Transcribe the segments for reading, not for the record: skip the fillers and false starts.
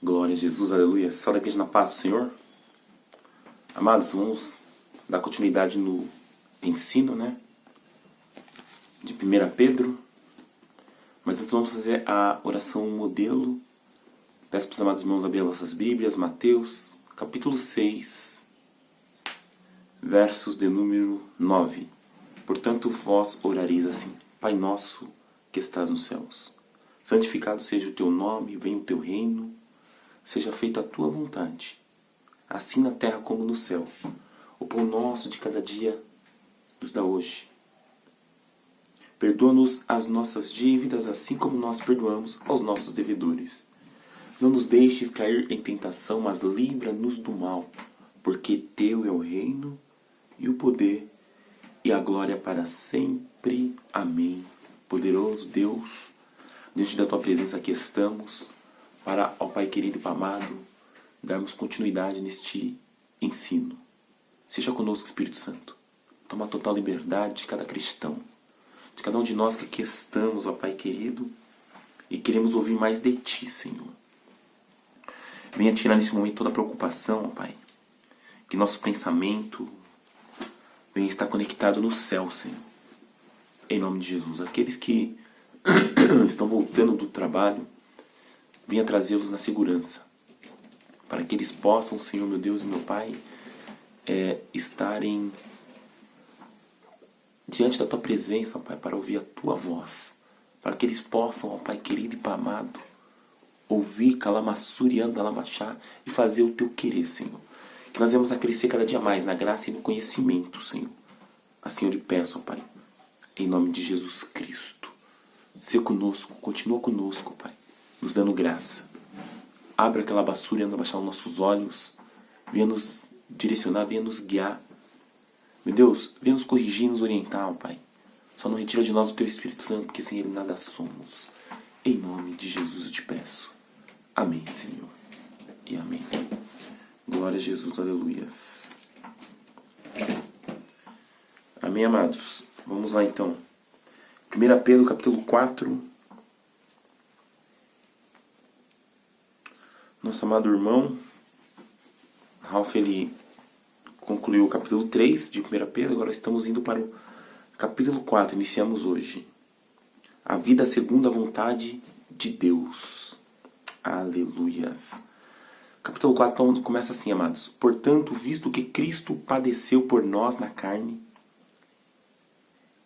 Glória a Jesus, aleluia. Salve a igreja na paz do Senhor. Amados, vamos dar continuidade no ensino, de 1 Pedro. Mas antes vamos fazer a oração modelo. Peço para os amados irmãos abrir as vossas Bíblias, Mateus, capítulo 6, versos de número 9. Portanto, vós orareis assim: Pai nosso que estás nos céus, santificado seja o teu nome, venha o teu reino, seja feita a tua vontade, assim na terra como no céu. O pão nosso de cada dia nos dá hoje. Perdoa-nos as nossas dívidas, assim como nós perdoamos aos nossos devedores. Não nos deixes cair em tentação, mas livra-nos do mal, porque teu é o reino e o poder e a glória para sempre. Amém. Poderoso Deus, diante da tua presença aqui estamos, para, ó Pai querido e amado, darmos continuidade neste ensino. Seja conosco, Espírito Santo. Toma total liberdade de cada cristão, de cada um de nós que aqui estamos, ó Pai querido, e queremos ouvir mais de Ti, Senhor. Venha tirar nesse momento toda a preocupação, ó Pai. Que nosso pensamento venha estar conectado no céu, Senhor. Em nome de Jesus. Aqueles que estão voltando do trabalho, venha trazê-los na segurança. Para que eles possam, Senhor, meu Deus e meu Pai, estarem diante da Tua presença, ó Pai, para ouvir a Tua voz. Para que eles possam, ó Pai querido e amado, ouvir Calamassuriando Alabachá e fazer o Teu querer, Senhor. Que nós vamos a crescer cada dia mais na graça e no conhecimento, Senhor. Assim eu lhe peço, ó Pai, em nome de Jesus Cristo. Seja conosco, continua conosco, Pai, nos dando graça. Abra aquela basura e anda baixar os nossos olhos. Venha nos direcionar, venha nos guiar. Meu Deus, venha nos corrigir, nos orientar, ó Pai. Só não retira de nós o Teu Espírito Santo, porque sem Ele nada somos. Em nome de Jesus eu te peço. Amém, Senhor. E amém. Glória a Jesus, aleluias. Amém, amados. Vamos lá então. 1 Pedro, capítulo 4. Nosso amado irmão Ralph, ele concluiu o capítulo 3 de 1 Pedro. Agora estamos indo para o capítulo 4. Iniciamos hoje. A vida segundo a vontade de Deus. Aleluias. Capítulo 4 começa assim, amados. Portanto, visto que Cristo padeceu por nós na carne,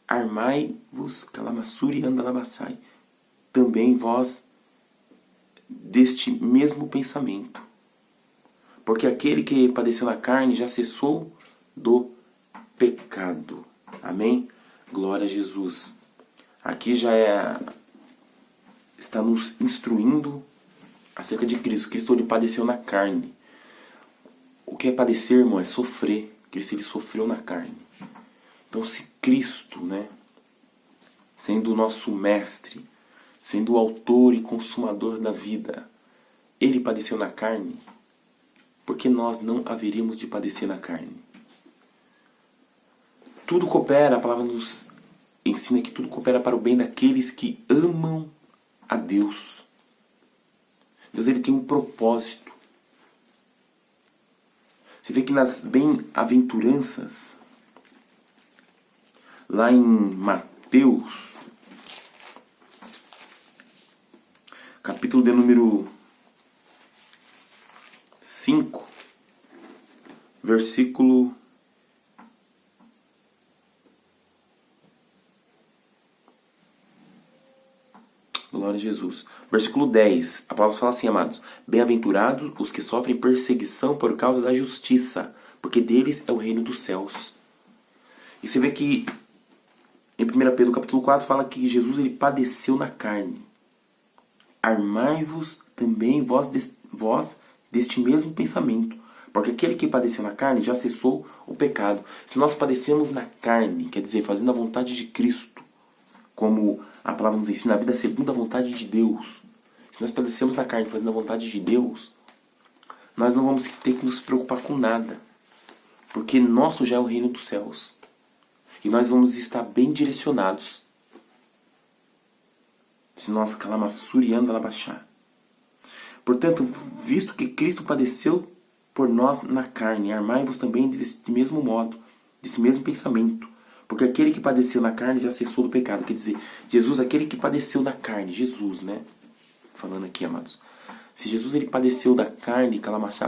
armai-vos, calamassuri andalabassai, também vós deste mesmo pensamento. Porque aquele que padeceu na carne já cessou do pecado. Amém? Glória a Jesus. Aqui já está nos instruindo acerca de Cristo. Cristo ele padeceu na carne. O que é padecer, irmão? É sofrer. Cristo ele sofreu na carne. Então, se Cristo, sendo o nosso mestre, sendo o autor e consumador da vida, ele padeceu na carne, por que nós não haveríamos de padecer na carne? Tudo coopera, a palavra nos ensina que tudo coopera para o bem daqueles que amam a Deus. Deus ele tem um propósito. Você vê que nas bem-aventuranças, lá em Mateus, capítulo de número 5, versículo glória a Jesus. Versículo 10, a palavra fala assim, amados: Bem-aventurados os que sofrem perseguição por causa da justiça, porque deles é o reino dos céus. E você vê que em 1 Pedro capítulo 4 fala que Jesus ele padeceu na carne. Armai-vos também vós deste mesmo pensamento, porque aquele que padeceu na carne já cessou o pecado. Se nós padecemos na carne, quer dizer, fazendo a vontade de Cristo, como a palavra nos ensina, a vida segundo a vontade de Deus. Se nós padecemos na carne fazendo a vontade de Deus, nós não vamos ter que nos preocupar com nada, porque nosso já é o reino dos céus. E nós vamos estar bem direcionados se nós calamassuriando alabaxar. Portanto, visto que Cristo padeceu por nós na carne, armai-vos também desse mesmo modo, desse mesmo pensamento. Porque aquele que padeceu na carne já cessou do pecado. Quer dizer, Jesus, aquele que padeceu na carne, Jesus, né? Falando aqui, amados. Se Jesus ele padeceu da carne,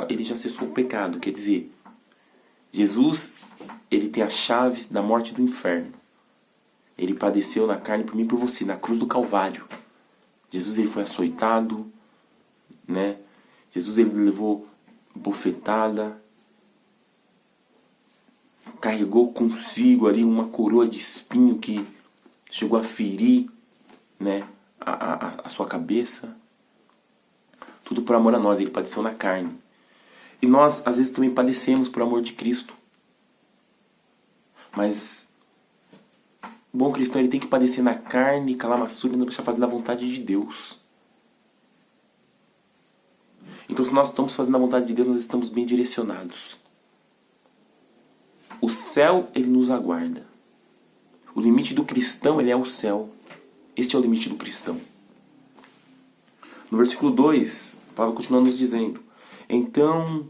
ele já cessou o pecado. Quer dizer, Jesus, ele tem as chaves da morte e do inferno. Ele padeceu na carne por mim e por você, na cruz do Calvário. Jesus ele foi açoitado, né? Jesus ele levou bofetada, carregou consigo ali uma coroa de espinho que chegou a ferir, né, a sua cabeça. Tudo por amor a nós, ele padeceu na carne. E nós, às vezes, também padecemos por amor de Cristo. Mas o bom cristão ele tem que padecer na carne, calamaçura, e não deixar fazendo a vontade de Deus. Então, se nós estamos fazendo a vontade de Deus, nós estamos bem direcionados. O céu, ele nos aguarda. O limite do cristão, ele é o céu. Este é o limite do cristão. No versículo 2, Paulo continua nos dizendo: então,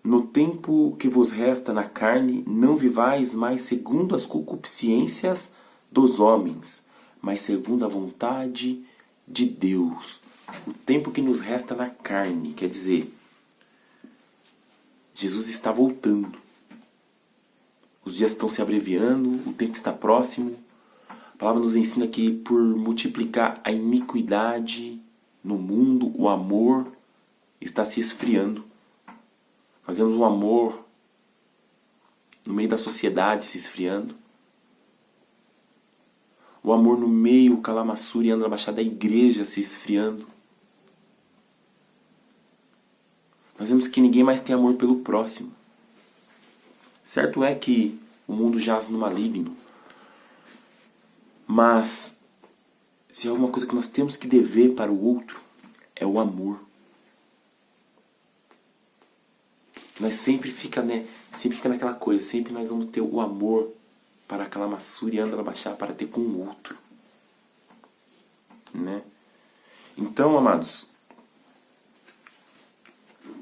no tempo que vos resta na carne, não vivais mais segundo as concupiscências dos homens, mas segundo a vontade de Deus. O tempo que nos resta na carne, quer dizer, Jesus está voltando. Os dias estão se abreviando, o tempo está próximo. A palavra nos ensina que por multiplicar a iniquidade no mundo, o amor está se esfriando. Fazendo um amor no meio da sociedade se esfriando. O amor no meio, calamaçuriando na baixada da igreja se esfriando. Nós vemos que ninguém mais tem amor pelo próximo. Certo é que o mundo jaz no maligno. Mas se há alguma coisa que nós temos que dever para o outro, é o amor. Nós sempre fica naquela coisa, sempre nós vamos ter o amor para aquela maçura e anda na baixar para ter com o outro. Né? Então, amados,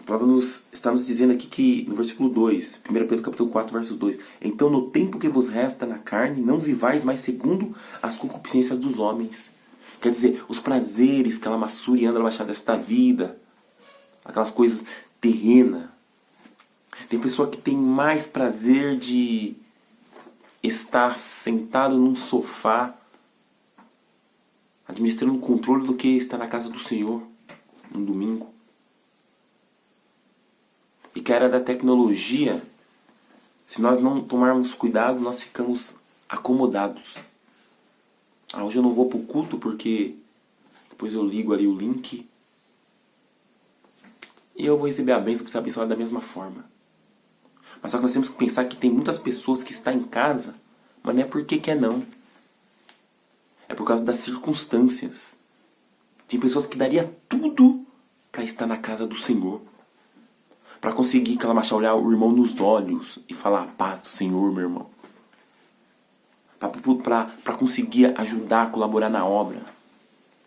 a palavra está nos dizendo aqui que, no versículo 2, 1 Pedro capítulo 4, versos 2, então no tempo que vos resta na carne, não vivais mais segundo as concupiscências dos homens. Quer dizer, os prazeres, aquela maçura e anda na baixada desta vida, aquelas coisas terrenas. Tem pessoa que tem mais prazer de estar sentado num sofá, administrando o controle, do que estar na casa do Senhor, num domingo. E que a era da tecnologia, se nós não tomarmos cuidado, nós ficamos acomodados. Hoje eu não vou para o culto porque depois eu ligo ali o link e eu vou receber a bênção, para ser abençoado da mesma forma. Mas só que nós temos que pensar que tem muitas pessoas que estão em casa, mas não é porque quer não. É por causa das circunstâncias. Tem pessoas que daria tudo para estar na casa do Senhor. Para conseguir calamachar, olhar o irmão nos olhos e falar: a paz do Senhor, meu irmão. Para conseguir ajudar, colaborar na obra.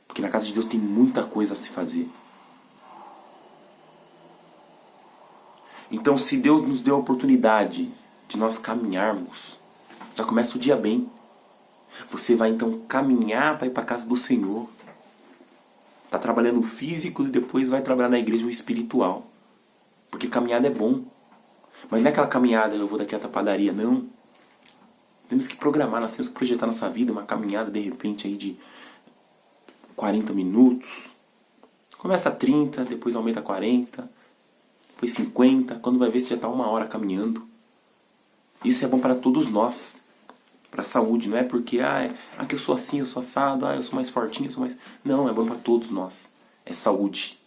Porque na casa de Deus tem muita coisa a se fazer. Então, se Deus nos deu a oportunidade de nós caminharmos, já começa o dia bem. Você vai então caminhar para ir para a casa do Senhor. Está trabalhando o físico e depois vai trabalhar na igreja o espiritual. Porque caminhada é bom. Mas não é aquela caminhada, eu vou daqui até a padaria, não. Temos que programar, nós temos que projetar nossa vida, uma caminhada de repente aí de 40 minutos. Começa a 30, depois aumenta a 40, depois 50, quando vai ver você já está 1 hora caminhando. Isso é bom para todos nós, para a saúde, não é porque que eu sou assim, eu sou assado, eu sou mais fortinho, eu sou mais... Não, é bom para todos nós, é saúde.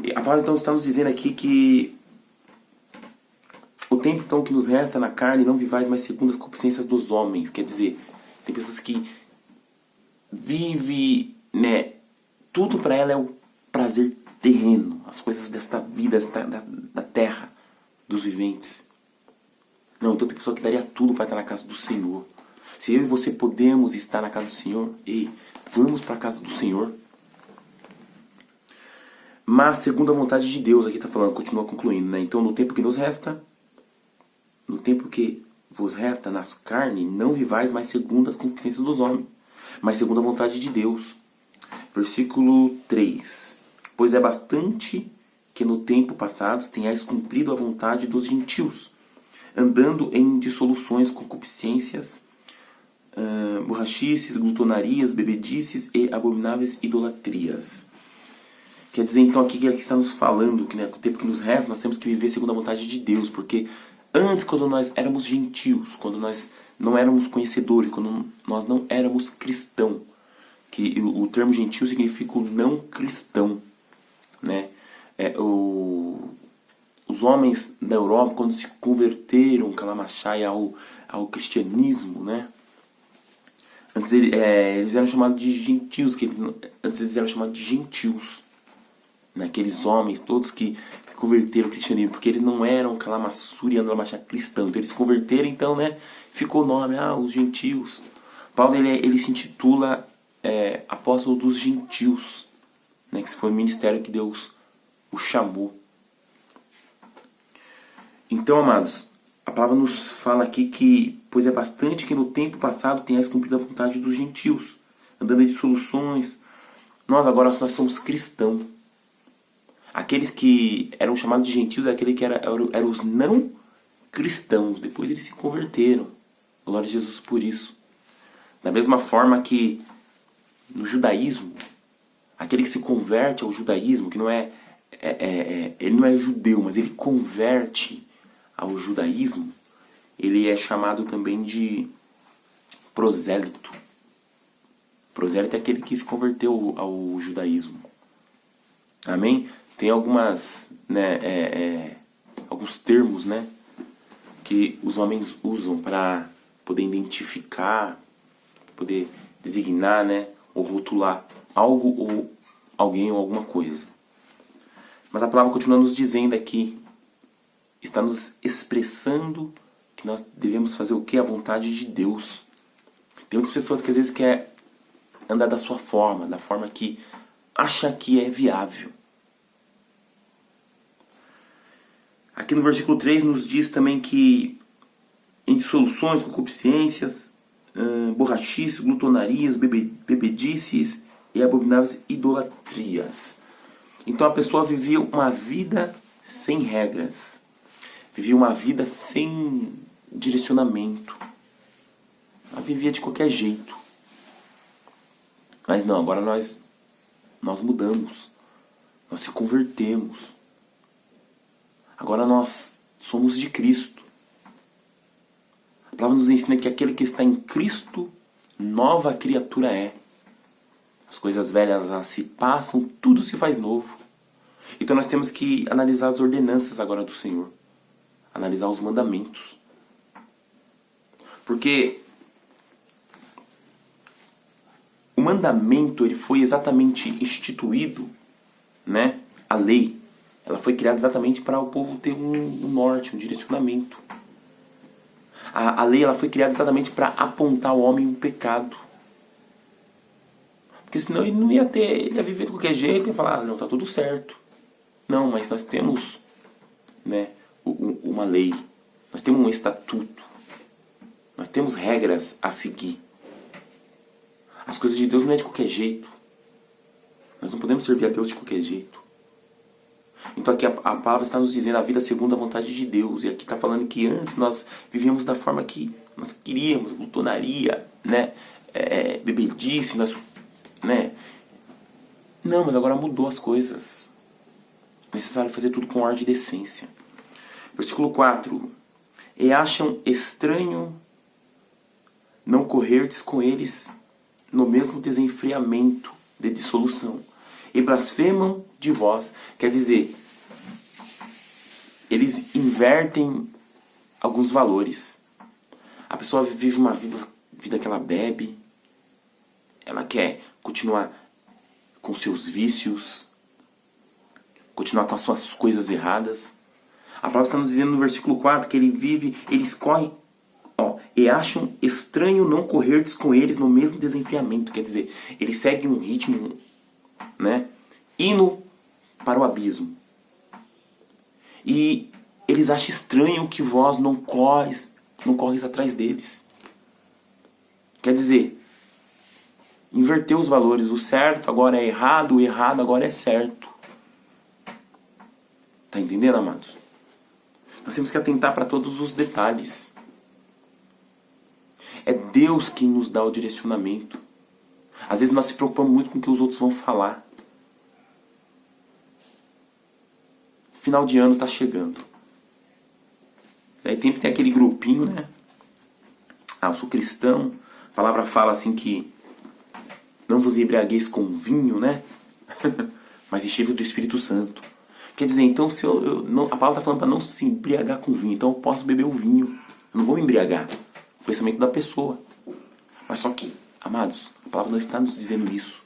E a palavra então está nos dizendo aqui que o tempo então que nos resta na carne, não vivais mais segundo as concupiscências dos homens. Quer dizer, tem pessoas que vivem, né, tudo para ela é o prazer terreno, as coisas desta vida, da terra, dos viventes. Não, então tem pessoa que daria tudo para estar na casa do Senhor. Se eu e você podemos estar na casa do Senhor, vamos para a casa do Senhor. mas segundo a vontade de Deus, aqui está falando, continua concluindo, né? Então, no tempo que nos resta, no tempo que vos resta na carne, não vivais mais segundo as concupiscências dos homens, mas segundo a vontade de Deus. Versículo 3. Pois é bastante que no tempo passado tenhais cumprido a vontade dos gentios, andando em dissoluções, concupiscências, borrachices, glutonarias, bebedices e abomináveis idolatrias. Quer dizer, então, aqui que está nos falando que, né, no tempo que nos resta, nós temos que viver segundo a vontade de Deus, porque antes, quando nós éramos gentios, quando nós não éramos conhecedores, quando nós não éramos cristãos, que o termo gentio significa o não cristão, né? Os homens da Europa, quando se converteram, Kalamachai, ao cristianismo, né? Antes eles eram chamados de gentios, antes eles eram chamados de gentios. Né? Aqueles homens todos que converteram ao cristianismo, porque eles não eram Kalamassuri e Andramachá cristãos. Então eles se converteram, então, né? Ficou o nome, os gentios. Paulo ele se intitula apóstolo dos gentios, né? Que foi o ministério que Deus o chamou. Então, amados, a palavra nos fala aqui que, pois é bastante que no tempo passado tenhais cumprido a vontade dos gentios, andando em dissoluções. Nós somos cristãos. Aqueles que eram chamados de gentios, aqueles que eram os não cristãos. Depois eles se converteram. Glória a Jesus por isso. Da mesma forma que no judaísmo, aquele que se converte ao judaísmo, que não ele não é judeu, mas ele converte ao judaísmo, ele é chamado também de prosélito. Prosélito é aquele que se converteu ao judaísmo. Amém? Tem alguns termos, né, que os homens usam para poder identificar, poder designar, né, ou rotular algo ou alguém ou alguma coisa. Mas a palavra continua nos dizendo aqui, está nos expressando que nós devemos fazer o que? A vontade de Deus. Tem muitas pessoas que às vezes querem andar da sua forma, da forma que acha que é viável. Aqui no versículo 3 nos diz também que em dissoluções, concupiscências, borrachices, glutonarias, bebedices e abomináveis idolatrias. Então a pessoa vivia uma vida sem regras, vivia uma vida sem direcionamento, ela vivia de qualquer jeito. Mas não, agora nós mudamos, nós se convertemos. Agora nós somos de Cristo. A palavra nos ensina que aquele que está em Cristo, nova criatura é. As coisas velhas elas se passam, tudo se faz novo. Então nós temos que analisar as ordenanças agora do Senhor. Analisar os mandamentos. Porque o mandamento ele foi exatamente instituído, né? A lei. Ela foi criada exatamente para o povo ter um norte, um direcionamento. A lei ela foi criada exatamente para apontar ao homem o pecado. Porque senão ele não ele ia viver de qualquer jeito e ia falar, não, tá tudo certo. Não, mas nós temos, né, uma lei, nós temos um estatuto, nós temos regras a seguir. As coisas de Deus não é de qualquer jeito. Nós não podemos servir a Deus de qualquer jeito. Então aqui a palavra está nos dizendo a vida segundo a vontade de Deus. E aqui está falando que antes nós vivíamos da forma que nós queríamos, glutonaria, né? Bebedice, né? Não, mas agora mudou as coisas. É necessário fazer tudo com ordem e decência. Versículo 4. E acham estranho não correrdes com eles no mesmo desenfreamento de dissolução. E blasfemam de vós. Quer dizer, eles invertem alguns valores. A pessoa vive uma vida que ela bebe. Ela quer continuar com seus vícios. Continuar com as suas coisas erradas. A palavra está nos dizendo no versículo 4 que eles correm, e acham estranho não correrdes com eles no mesmo desenfreamento. Quer dizer, eles seguem um ritmo, né, indo para o abismo. E eles acham estranho que vós não corres atrás deles. Quer dizer, inverteu os valores. O certo agora é errado, o errado agora é certo. Tá entendendo, amados? Nós temos que atentar para todos os detalhes. É Deus quem nos dá o direcionamento. Às vezes nós se preocupamos muito com o que os outros vão falar. Final de ano tá chegando. Daí sempre tem aquele grupinho, né? Ah, eu sou cristão. A palavra fala assim que não vos embriagueis com vinho, né? Mas enchei-vos do Espírito Santo. Quer dizer, então, se a palavra está falando para não se embriagar com vinho. Então eu posso beber o vinho. Eu não vou me embriagar. O pensamento da pessoa. Mas só que, amados, a palavra não está nos dizendo isso.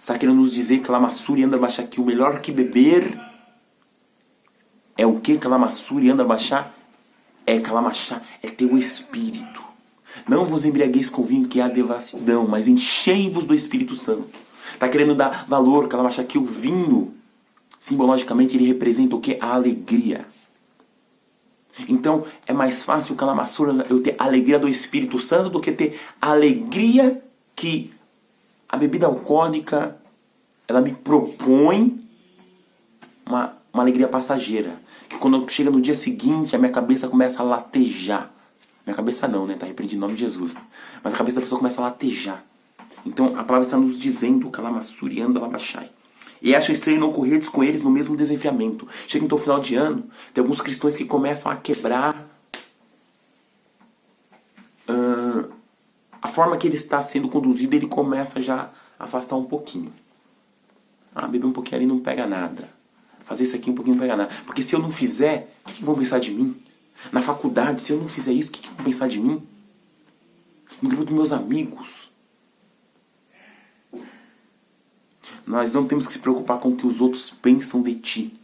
Está querendo nos dizer que Lamassur e anda baixar que o melhor que beber é o que? Lamassur e anda baixar? É Kalamachá, é teu espírito. Não vos embriagueis com vinho que há devassidão, mas enchei-vos do Espírito Santo. Está querendo dar valor, Kalamachá, que o vinho, simbologicamente, ele representa o que? A alegria. Então, é mais fácil, Kalamassur, eu ter a alegria do Espírito Santo do que ter a alegria que a bebida alcoólica, ela me propõe uma alegria passageira. Que quando chega no dia seguinte, a minha cabeça começa a latejar. Minha cabeça não, né? Tá repreendido em nome de Jesus. Mas a cabeça da pessoa começa a latejar. Então, a palavra está nos dizendo, Kalamassur e anda Labashai. E acho estranho não correrdes com eles no mesmo desafiamento. Chega então o final de ano, tem alguns cristãos que começam a quebrar a forma que ele está sendo conduzido, ele começa já a afastar um pouquinho. Ah, beber um pouquinho ali não pega nada. Fazer isso aqui um pouquinho não pega nada. Porque se eu não fizer, o que vão pensar de mim? Na faculdade, se eu não fizer isso, o que vão pensar de mim? No grupo dos meus amigos. Nós não temos que se preocupar com o que os outros pensam de ti.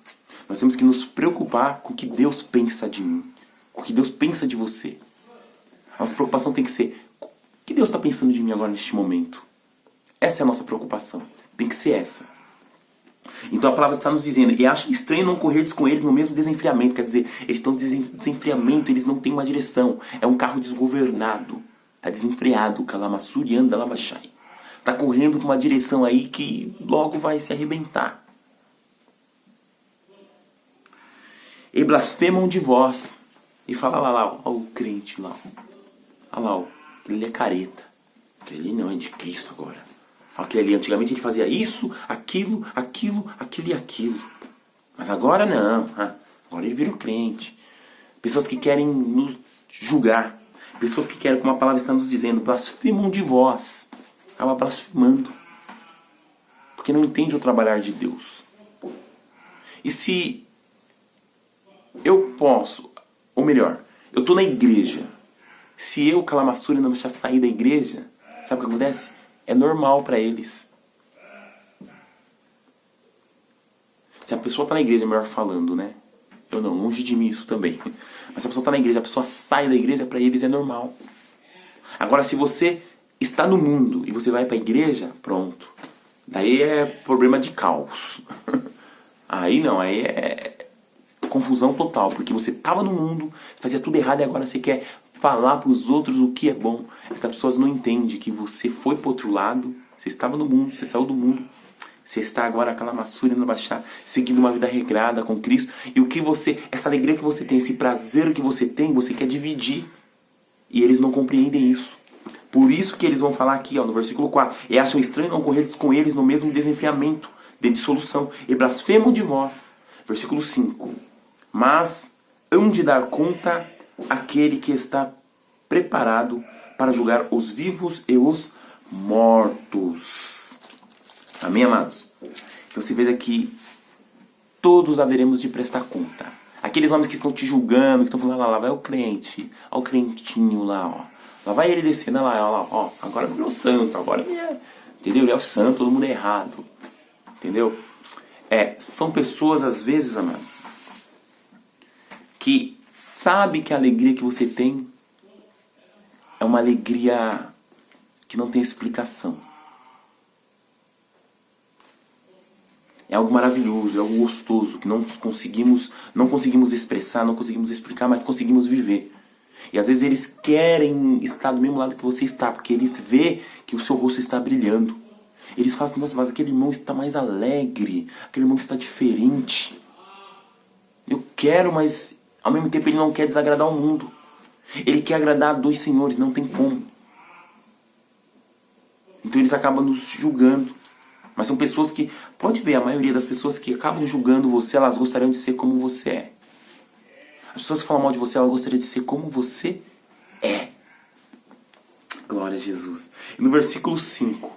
Nós temos que nos preocupar com o que Deus pensa de mim. Com o que Deus pensa de você. A nossa preocupação tem que ser: o que Deus está pensando de mim agora neste momento? Essa é a nossa preocupação. Tem que ser essa. Então a palavra está nos dizendo: e acho estranho não correrdes com eles no mesmo desenfreamento. Quer dizer, eles estão em desenfreamento, eles não têm uma direção. É um carro desgovernado. Está desenfreado. Kalamassur e anda Labashai. Está correndo com uma direção aí que logo vai se arrebentar. E blasfemam de vós. E fala lá, ó, o crente lá. Olha lá, ó, aquele ali é careta. Aquele ali não, é de Cristo agora. Aquele ali, antigamente ele fazia isso, aquilo e aquilo. Mas agora não. Agora ele vira um crente. Pessoas que querem nos julgar. Pessoas que querem, como a palavra está nos dizendo, blasfemam de vós. Acaba blasfemando. Porque não entende o trabalhar de Deus. E se eu posso, ou melhor, eu estou na igreja. Se eu, Kalamassur, não deixar sair da igreja, sabe o que acontece? É normal para eles. Se a pessoa está na igreja, melhor falando, né? Eu não, longe de mim isso também. Mas se a pessoa está na igreja, a pessoa sai da igreja, para eles é normal. Agora, se você está no mundo e você vai para a igreja, pronto. Daí é problema de caos. Aí não, aí é confusão total. Porque você estava no mundo, fazia tudo errado e agora você quer falar para os outros o que é bom. É que as pessoas não entendem que você foi para o outro lado, você estava no mundo, você saiu do mundo. Você está agora Kalamassur indo baixar, seguindo uma vida regrada com Cristo. E o que você, essa alegria que você tem, esse prazer que você tem, você quer dividir. E eles não compreendem isso. Por isso que eles vão falar aqui, ó, no versículo 4. E acham estranho não correres com eles no mesmo desenfreamento de dissolução. E blasfemam de vós. Versículo 5. Mas hão de dar conta aquele que está preparado para julgar os vivos e os mortos. Amém, amados? Então você veja que todos haveremos de prestar conta. Aqueles homens que estão te julgando, que estão falando, lá vai o crente, ó o crentinho lá, ó. Lá vai ele descendo, lá, ó, agora virou santo, agora ele é, entendeu? Ele é o santo, todo mundo é errado, entendeu? São pessoas, às vezes, amado, que sabe que a alegria que você tem é uma alegria que não tem explicação. É algo maravilhoso, é algo gostoso, que não conseguimos expressar, não conseguimos explicar, mas conseguimos viver. E às vezes eles querem estar do mesmo lado que você está, porque eles vê que o seu rosto está brilhando. Eles falam assim, nossa, mas aquele irmão está mais alegre, aquele irmão está diferente. Eu quero, mas ao mesmo tempo ele não quer desagradar o mundo. Ele quer agradar a dois senhores, não tem como. Então eles acabam nos julgando. Mas são pessoas que, pode ver, a maioria das pessoas que acabam julgando você, elas gostariam de ser como você é. As pessoas que falam mal de você, elas gostariam de ser como você é. Glória a Jesus. E no versículo 5,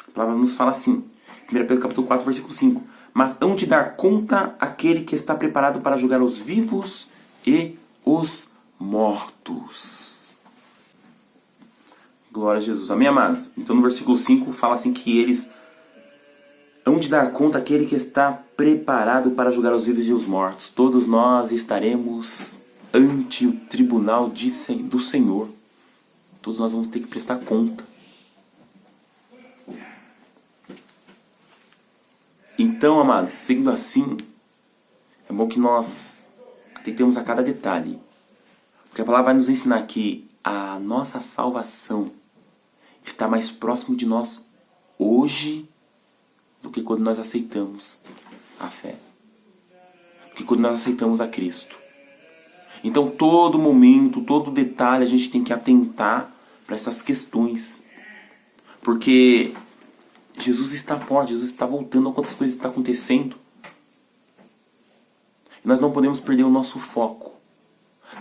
a palavra nos fala assim, 1 Pedro capítulo 4, versículo 5. Mas hão de dar conta aquele que está preparado para julgar os vivos e os mortos. Glória a Jesus. Amém, amados? Então no versículo 5 fala assim que eles hão de dar conta aquele que está preparado para julgar os vivos e os mortos. Todos nós estaremos ante o tribunal do Senhor. Todos nós vamos ter que prestar conta. Então, amados, sendo assim, é bom que nós atentemos a cada detalhe. Porque a palavra vai nos ensinar que a nossa salvação está mais próximo de nós hoje do que quando nós aceitamos a fé. Do que quando nós aceitamos a Cristo. Então, todo momento, todo detalhe, a gente tem que atentar para essas questões. Porque Jesus está à porta, Jesus está voltando, quantas coisas estão acontecendo. E nós não podemos perder o nosso foco.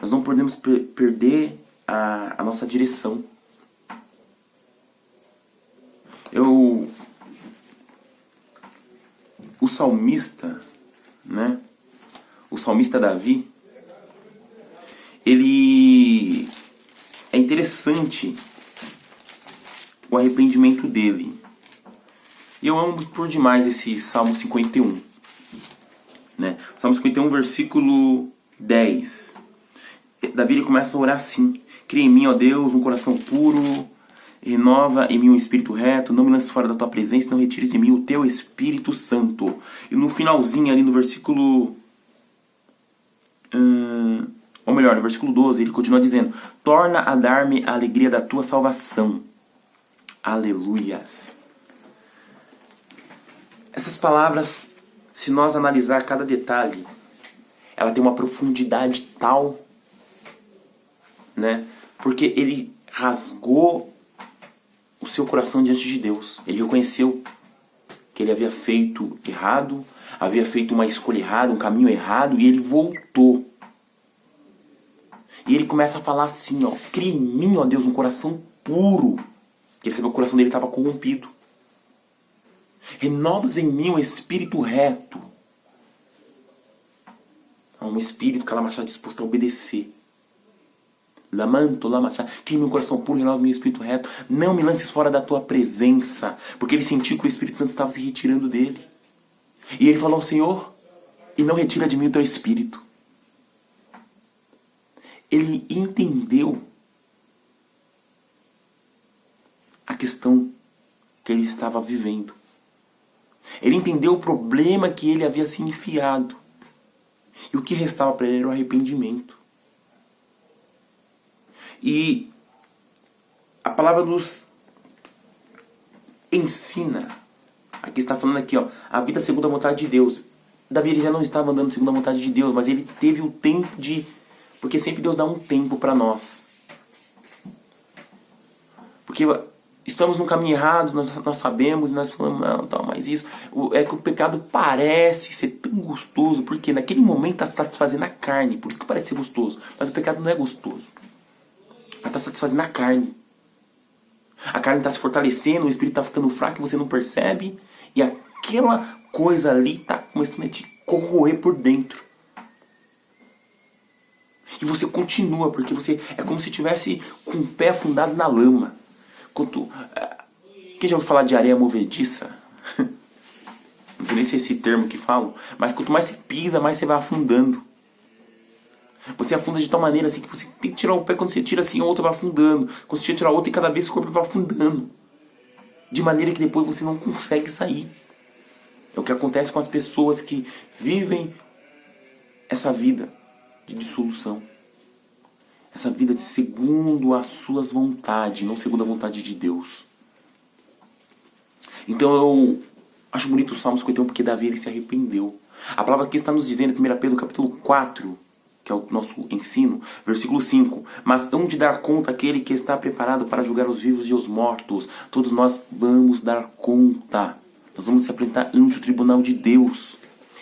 Nós não podemos perder a nossa direção. O salmista, né? O salmista Davi, ele é interessante o arrependimento dele. Eu amo por demais esse Salmo 51. Né? Salmo 51, versículo 10. Davi ele começa a orar assim: cria em mim, ó Deus, um coração puro, renova em mim um espírito reto, não me lances fora da tua presença, não retires de mim o teu Espírito Santo. E no finalzinho ali no versículo... ou melhor, no versículo 12, ele continua dizendo: torna a dar-me a alegria da tua salvação. Aleluias. Essas palavras, se nós analisar cada detalhe, ela tem uma profundidade tal, né? Porque ele rasgou o seu coração diante de Deus. Ele reconheceu que ele havia feito errado, havia feito uma escolha errada, um caminho errado, e ele voltou. E ele começa a falar assim, ó: cria em mim, ó Deus, um coração puro. Porque ele sabia que o coração dele estava corrompido. Renovas em mim um espírito reto. Um espírito que ela está disposto a obedecer. Lamanto, lamachá, cria em mim um coração puro, renova meu espírito reto. Não me lances fora da tua presença. Porque ele sentiu que o Espírito Santo estava se retirando dele. E ele falou ao Senhor: e não retira de mim o teu espírito. Ele entendeu a questão que ele estava vivendo. Ele entendeu o problema que ele havia se enfiado. E o que restava para ele era o arrependimento. E a palavra nos ensina. Aqui está falando aqui, ó, a vida segundo a vontade de Deus. Davi ele já não estava andando segundo a vontade de Deus, mas ele teve o tempo de... Porque sempre Deus dá um tempo para nós. Porque estamos no caminho errado, nós sabemos, nós falamos, não, tal, mas isso... É que o pecado parece ser tão gostoso, porque naquele momento está satisfazendo a carne, por isso que parece ser gostoso. Mas o pecado não é gostoso. Ela está satisfazendo a carne. A carne está se fortalecendo, o espírito está ficando fraco e você não percebe. E aquela coisa ali está começando a te corroer por dentro. E você continua, porque você é como se estivesse com o pé afundado na lama. Quem já ouviu falar de areia movediça? Não sei nem se é esse termo que falam. Mas quanto mais você pisa, mais você vai afundando. Você afunda de tal maneira assim que você tem que tirar o pé. Quando você tira assim, o outro vai afundando. Quando você tira o outro, e cada vez o corpo vai afundando. De maneira que depois você não consegue sair. É o que acontece com as pessoas que vivem essa vida de dissolução. Essa vida de segundo as suas vontades, não segundo a vontade de Deus. Então eu acho bonito o Salmo 51 porque Davi ele se arrependeu. A palavra aqui está nos dizendo em 1 Pedro capítulo 4, que é o nosso ensino, versículo 5. Mas hão de dar conta aquele que está preparado para julgar os vivos e os mortos. Todos nós vamos dar conta. Nós vamos se apresentar ante o tribunal de Deus.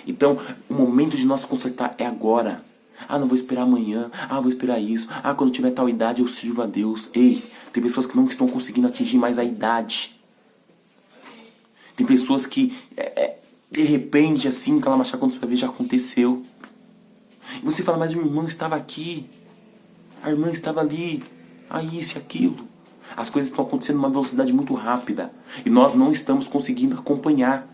Então, o momento de nós consertar é agora. Ah, não vou esperar amanhã. Ah, vou esperar isso. Ah, quando tiver tal idade eu sirvo a Deus. Ei, tem pessoas que não estão conseguindo atingir mais a idade. Tem pessoas que, de repente, assim, Calamachá, quando você vai ver, já aconteceu. E você fala, mas o irmão estava aqui. A irmã estava ali. Ah, isso e aquilo. As coisas estão acontecendo numa velocidade muito rápida. E nós não estamos conseguindo acompanhar.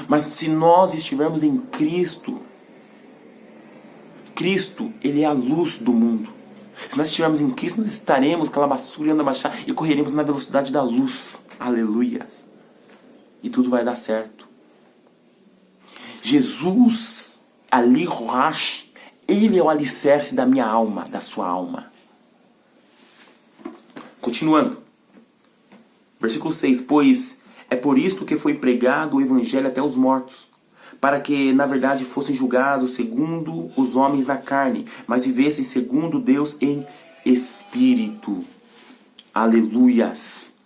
Mas se nós estivermos em Cristo, Cristo, Ele é a luz do mundo. Se nós estivermos em Cristo, nós estaremos calabassurando a baixar e correremos na velocidade da luz. Aleluias. E tudo vai dar certo. Jesus, Ali Roach, Ele é o alicerce da minha alma, da sua alma. Continuando. Versículo 6. Pois é por isto que foi pregado o evangelho até os mortos, para que, na verdade, fossem julgados segundo os homens na carne, mas vivessem segundo Deus em espírito. Aleluias.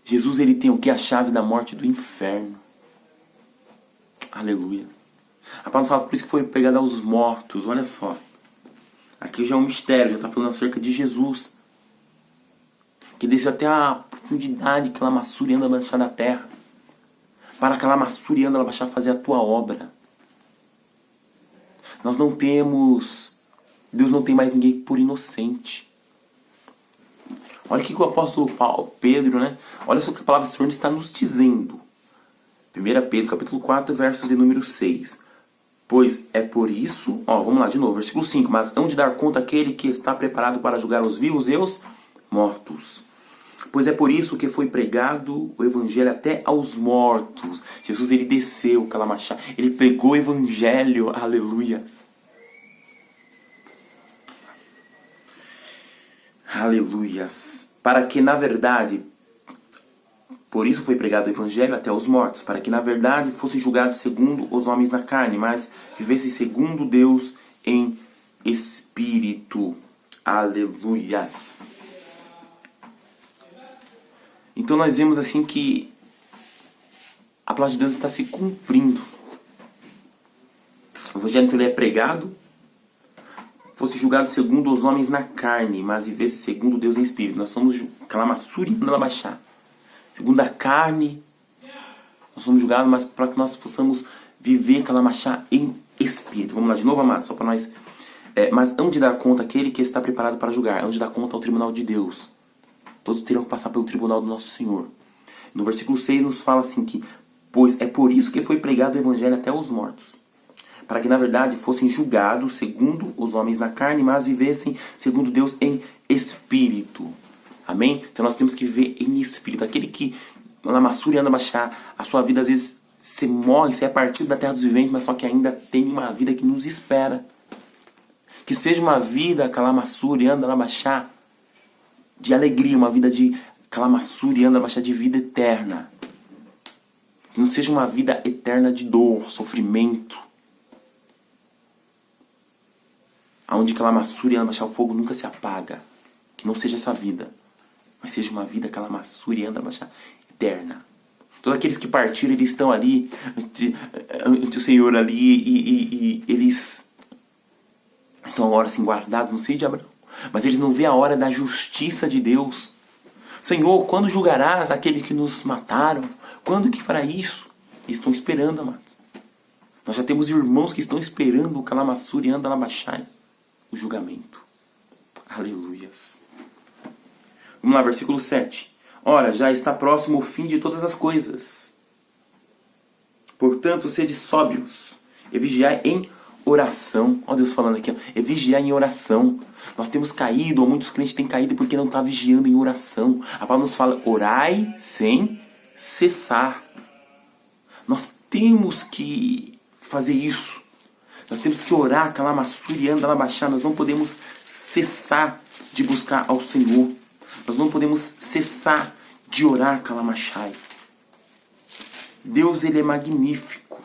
Jesus, ele tem o que? A chave da morte do inferno. Aleluia. A palavra fala por isso que foi pregado aos mortos. Olha só. Aqui já é um mistério, já está falando acerca de Jesus, que desceu até a profundidade que ela massura e anda a baixar na terra, para que ela massura e anda a baixar fazer a tua obra. Nós não temos, Deus não tem mais ninguém por inocente. Olha o que o apóstolo Pedro, né? Olha só o que a palavra do Senhor está nos dizendo. 1 Pedro capítulo 4, versos de número 6. Pois é por isso, vamos lá de novo, versículo 5. Mas hão de dar conta aquele que está preparado para julgar os vivos e os mortos. Pois é por isso que foi pregado o evangelho até aos mortos. Jesus, ele desceu, Calamachá, ele pregou o evangelho, aleluias. Aleluias. Para que, na verdade, por isso foi pregado o evangelho até aos mortos, para que, na verdade, fossem julgados segundo os homens na carne, mas vivessem segundo Deus em espírito. Aleluias. Então nós vemos assim que a palavra de Deus está se cumprindo. O evangelho ele é pregado, fosse julgado segundo os homens na carne, mas vivesse segundo Deus em espírito. Nós somos calamassuri e baixar. Segundo a carne, nós somos julgados, mas para que nós possamos viver calamachá em espírito. Vamos lá de novo, amados, só para nós. Mas hão de dar conta aquele que está preparado para julgar, hão de dar conta ao tribunal de Deus. Todos terão que passar pelo tribunal do nosso Senhor. No versículo 6 nos fala assim que, pois é por isso que foi pregado o evangelho até os mortos, para que na verdade fossem julgados segundo os homens na carne, mas vivessem segundo Deus em espírito. Amém? Então nós temos que viver em espírito. Aquele que na massura e anda baixar, a sua vida às vezes você morre, você é partido da terra dos viventes, mas só que ainda tem uma vida que nos espera. Que seja uma vida, calamassura e anda baixar, de alegria, uma vida de calamassura e anda baixar de vida eterna. Que não seja uma vida eterna de dor, sofrimento. Onde calamassura e anda baixar o fogo nunca se apaga. Que não seja essa vida, mas seja uma vida calamassura e anda baixar eterna. Todos aqueles que partiram, eles estão ali ante o Senhor ali e eles estão agora assim guardados no seio de Abraão. Mas eles não vêem a hora da justiça de Deus. Senhor, quando julgarás aquele que nos mataram? Quando que fará isso? Eles estão esperando, amados. Nós já temos irmãos que estão esperando o calamassura e anda baixar o julgamento. Aleluias. Vamos lá, versículo 7. Ora, já está próximo o fim de todas as coisas. Portanto, sede sóbrios e vigiai em oração. Olha Deus falando aqui, ó, é vigiar em oração. Nós temos caído, ou muitos crentes têm caído porque não estão vigiando em oração. A palavra nos fala, orai sem cessar. Nós temos que fazer isso. Nós temos que orar, calamassuriando, alabaxar. Nós não podemos cessar de buscar ao Senhor. Nós não podemos cessar de orar, calamachai. Deus, Ele é magnífico.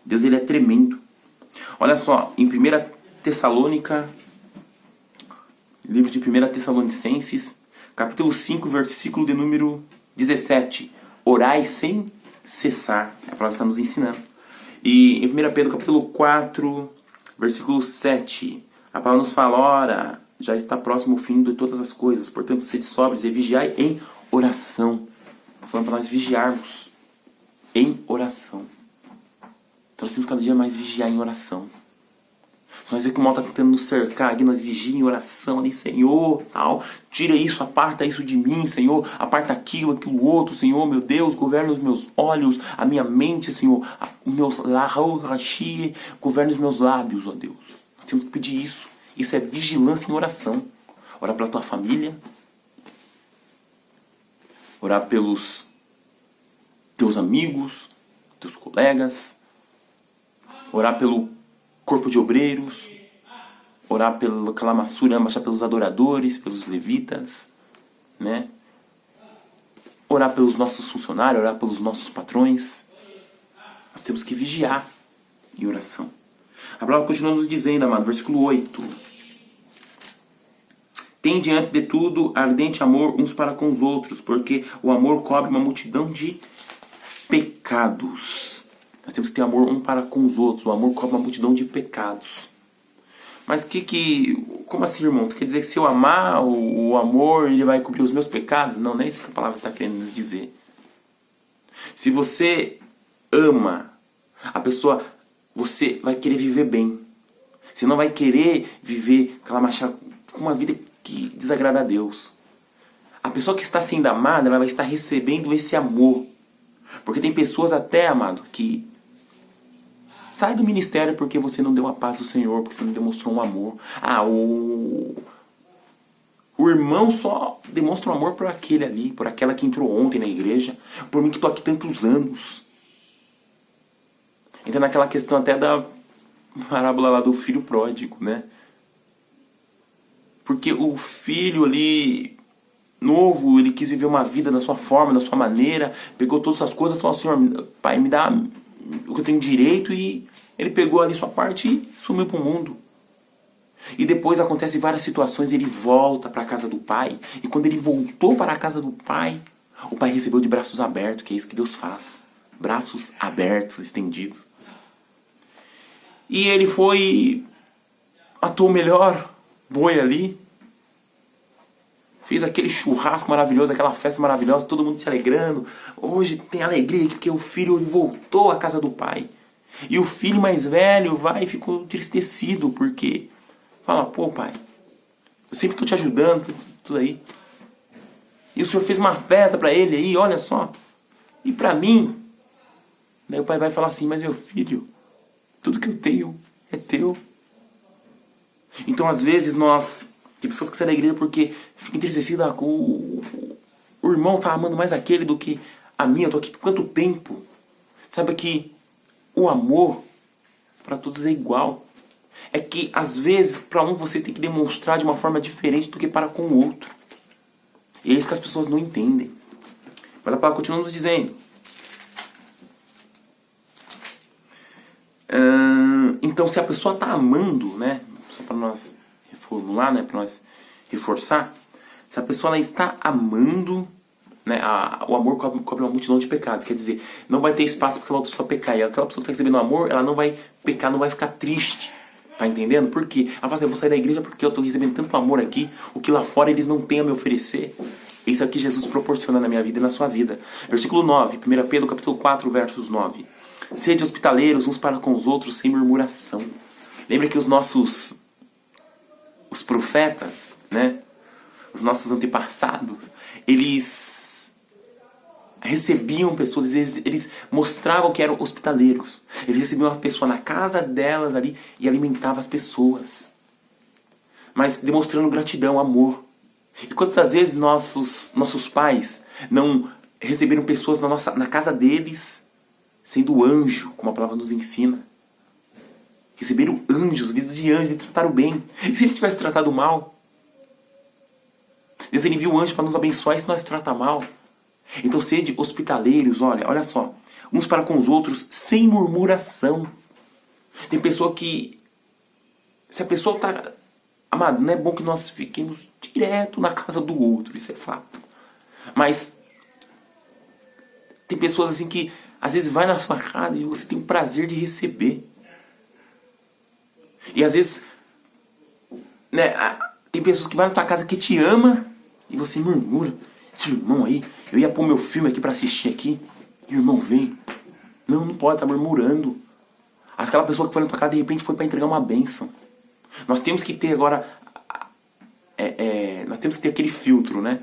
Deus, Ele é tremendo. Olha só, em 1 Tessalônica, livro de 1 Tessalonicenses, capítulo 5, versículo de número 17. Orai sem cessar. A palavra está nos ensinando. E em 1 Pedro, capítulo 4, versículo 7, a palavra nos fala, ora, já está próximo o fim de todas as coisas, portanto, sede sóbrios e vigiai em oração. Falando para nós vigiarmos em oração. Então nós temos que cada dia mais vigiar em oração. Se nós vemos que o mal está tentando nos cercar, aqui nós vigiamos em oração ali, Senhor, tal, tira isso, aparta isso de mim, Senhor, aparta aquilo outro, Senhor, meu Deus, governa os meus olhos, a minha mente, Senhor, governa os meus lábios, ó Deus. Nós temos que pedir isso. Isso é vigilância em oração. Orar pela tua família, orar pelos teus amigos, teus colegas, orar pelo corpo de obreiros, orar pelo calamassura, baixar pelos adoradores, pelos levitas, né? Orar pelos nossos funcionários, orar pelos nossos patrões. Nós temos que vigiar em oração. A palavra continua nos dizendo, amado, versículo 8. Tem diante de tudo ardente amor uns para com os outros, porque o amor cobre uma multidão de pecados. Nós temos que ter amor um para com os outros. O amor cobre uma multidão de pecados. Mas como assim, irmão? Tu quer dizer que se eu amar o amor, ele vai cobrir os meus pecados? Não, não é isso que a palavra está querendo nos dizer. Se você ama a pessoa, você vai querer viver bem. Você não vai querer viver com uma vida que desagrada a Deus. A pessoa que está sendo amada, ela vai estar recebendo esse amor. Porque tem pessoas até, amado, que sai do ministério porque você não deu a paz do Senhor, porque você não demonstrou um amor. O irmão só demonstra um amor por aquele ali, por aquela que entrou ontem na igreja, por mim que estou aqui tantos anos. Entra naquela questão até da parábola lá do filho pródigo, né? Porque o filho ali novo, ele quis viver uma vida da sua forma, da sua maneira, pegou todas as coisas e falou, Senhor, Pai, me dá o que eu tenho direito, e ele pegou ali sua parte e sumiu para o mundo. E depois acontecem várias situações, ele volta para a casa do pai, e quando ele voltou para a casa do pai, o pai recebeu de braços abertos, que é isso que Deus faz, braços abertos, estendidos. E ele matou o melhor boi ali, fez aquele churrasco maravilhoso, aquela festa maravilhosa, todo mundo se alegrando. Hoje tem alegria porque o filho voltou à casa do pai. E o filho mais velho vai e ficou entristecido porque fala, pô pai, eu sempre estou te ajudando, tudo aí. E o senhor fez uma festa para ele aí, olha só. E para mim? Daí o pai vai falar assim, mas meu filho, tudo que eu tenho é teu. Então às vezes tem pessoas que saem da igreja porque ficam entristecidas com o irmão tá amando mais aquele do que a minha. Eu tô aqui quanto tempo? Sabe que o amor para todos é igual. É que às vezes para um você tem que demonstrar de uma forma diferente do que para com o outro. E é isso que as pessoas não entendem. Mas a palavra continua nos dizendo. Então se a pessoa está amando, né? Só para nós reformular, né, para nós reforçar, se a pessoa ela está amando, né, o amor cobre uma multidão de pecados, quer dizer, não vai ter espaço para aquela outra pessoa pecar, e aquela pessoa que está recebendo amor, ela não vai pecar, não vai ficar triste, tá entendendo? Por quê? Ela fala assim, eu vou sair da igreja porque eu estou recebendo tanto amor aqui, o que lá fora eles não têm a me oferecer. Isso é o que Jesus proporciona na minha vida e na sua vida. Versículo 9, 1 Pedro capítulo 4, versos 9. Sede hospitaleiros uns para com os outros sem murmuração. Lembra que os profetas, né, os nossos antepassados, eles recebiam pessoas, às vezes eles mostravam que eram hospitaleiros. Eles recebiam uma pessoa na casa delas ali e alimentavam as pessoas. Mas demonstrando gratidão, amor. E quantas vezes nossos pais não receberam pessoas na casa deles, sendo anjo, como a palavra nos ensina. Receberam anjos, vistos de anjos, e trataram bem. E se eles tivessem tratado mal? Deus envia um anjo para nos abençoar e se nós trata mal. Então sede hospitaleiros, olha só. Uns para com os outros, sem murmuração. Tem pessoa que... Se a pessoa está... Amado, não é bom que nós fiquemos direto na casa do outro, isso é fato. Mas tem pessoas assim que às vezes vai na sua casa e você tem o prazer de receber. E às vezes, né, tem pessoas que vão na tua casa que te ama e você murmura. Esse irmão aí, eu ia pôr meu filme aqui pra assistir aqui, e o irmão vem. Não pode estar murmurando. Aquela pessoa que foi na tua casa de repente foi para entregar uma bênção. Nós temos que ter agora, nós temos que ter aquele filtro, né?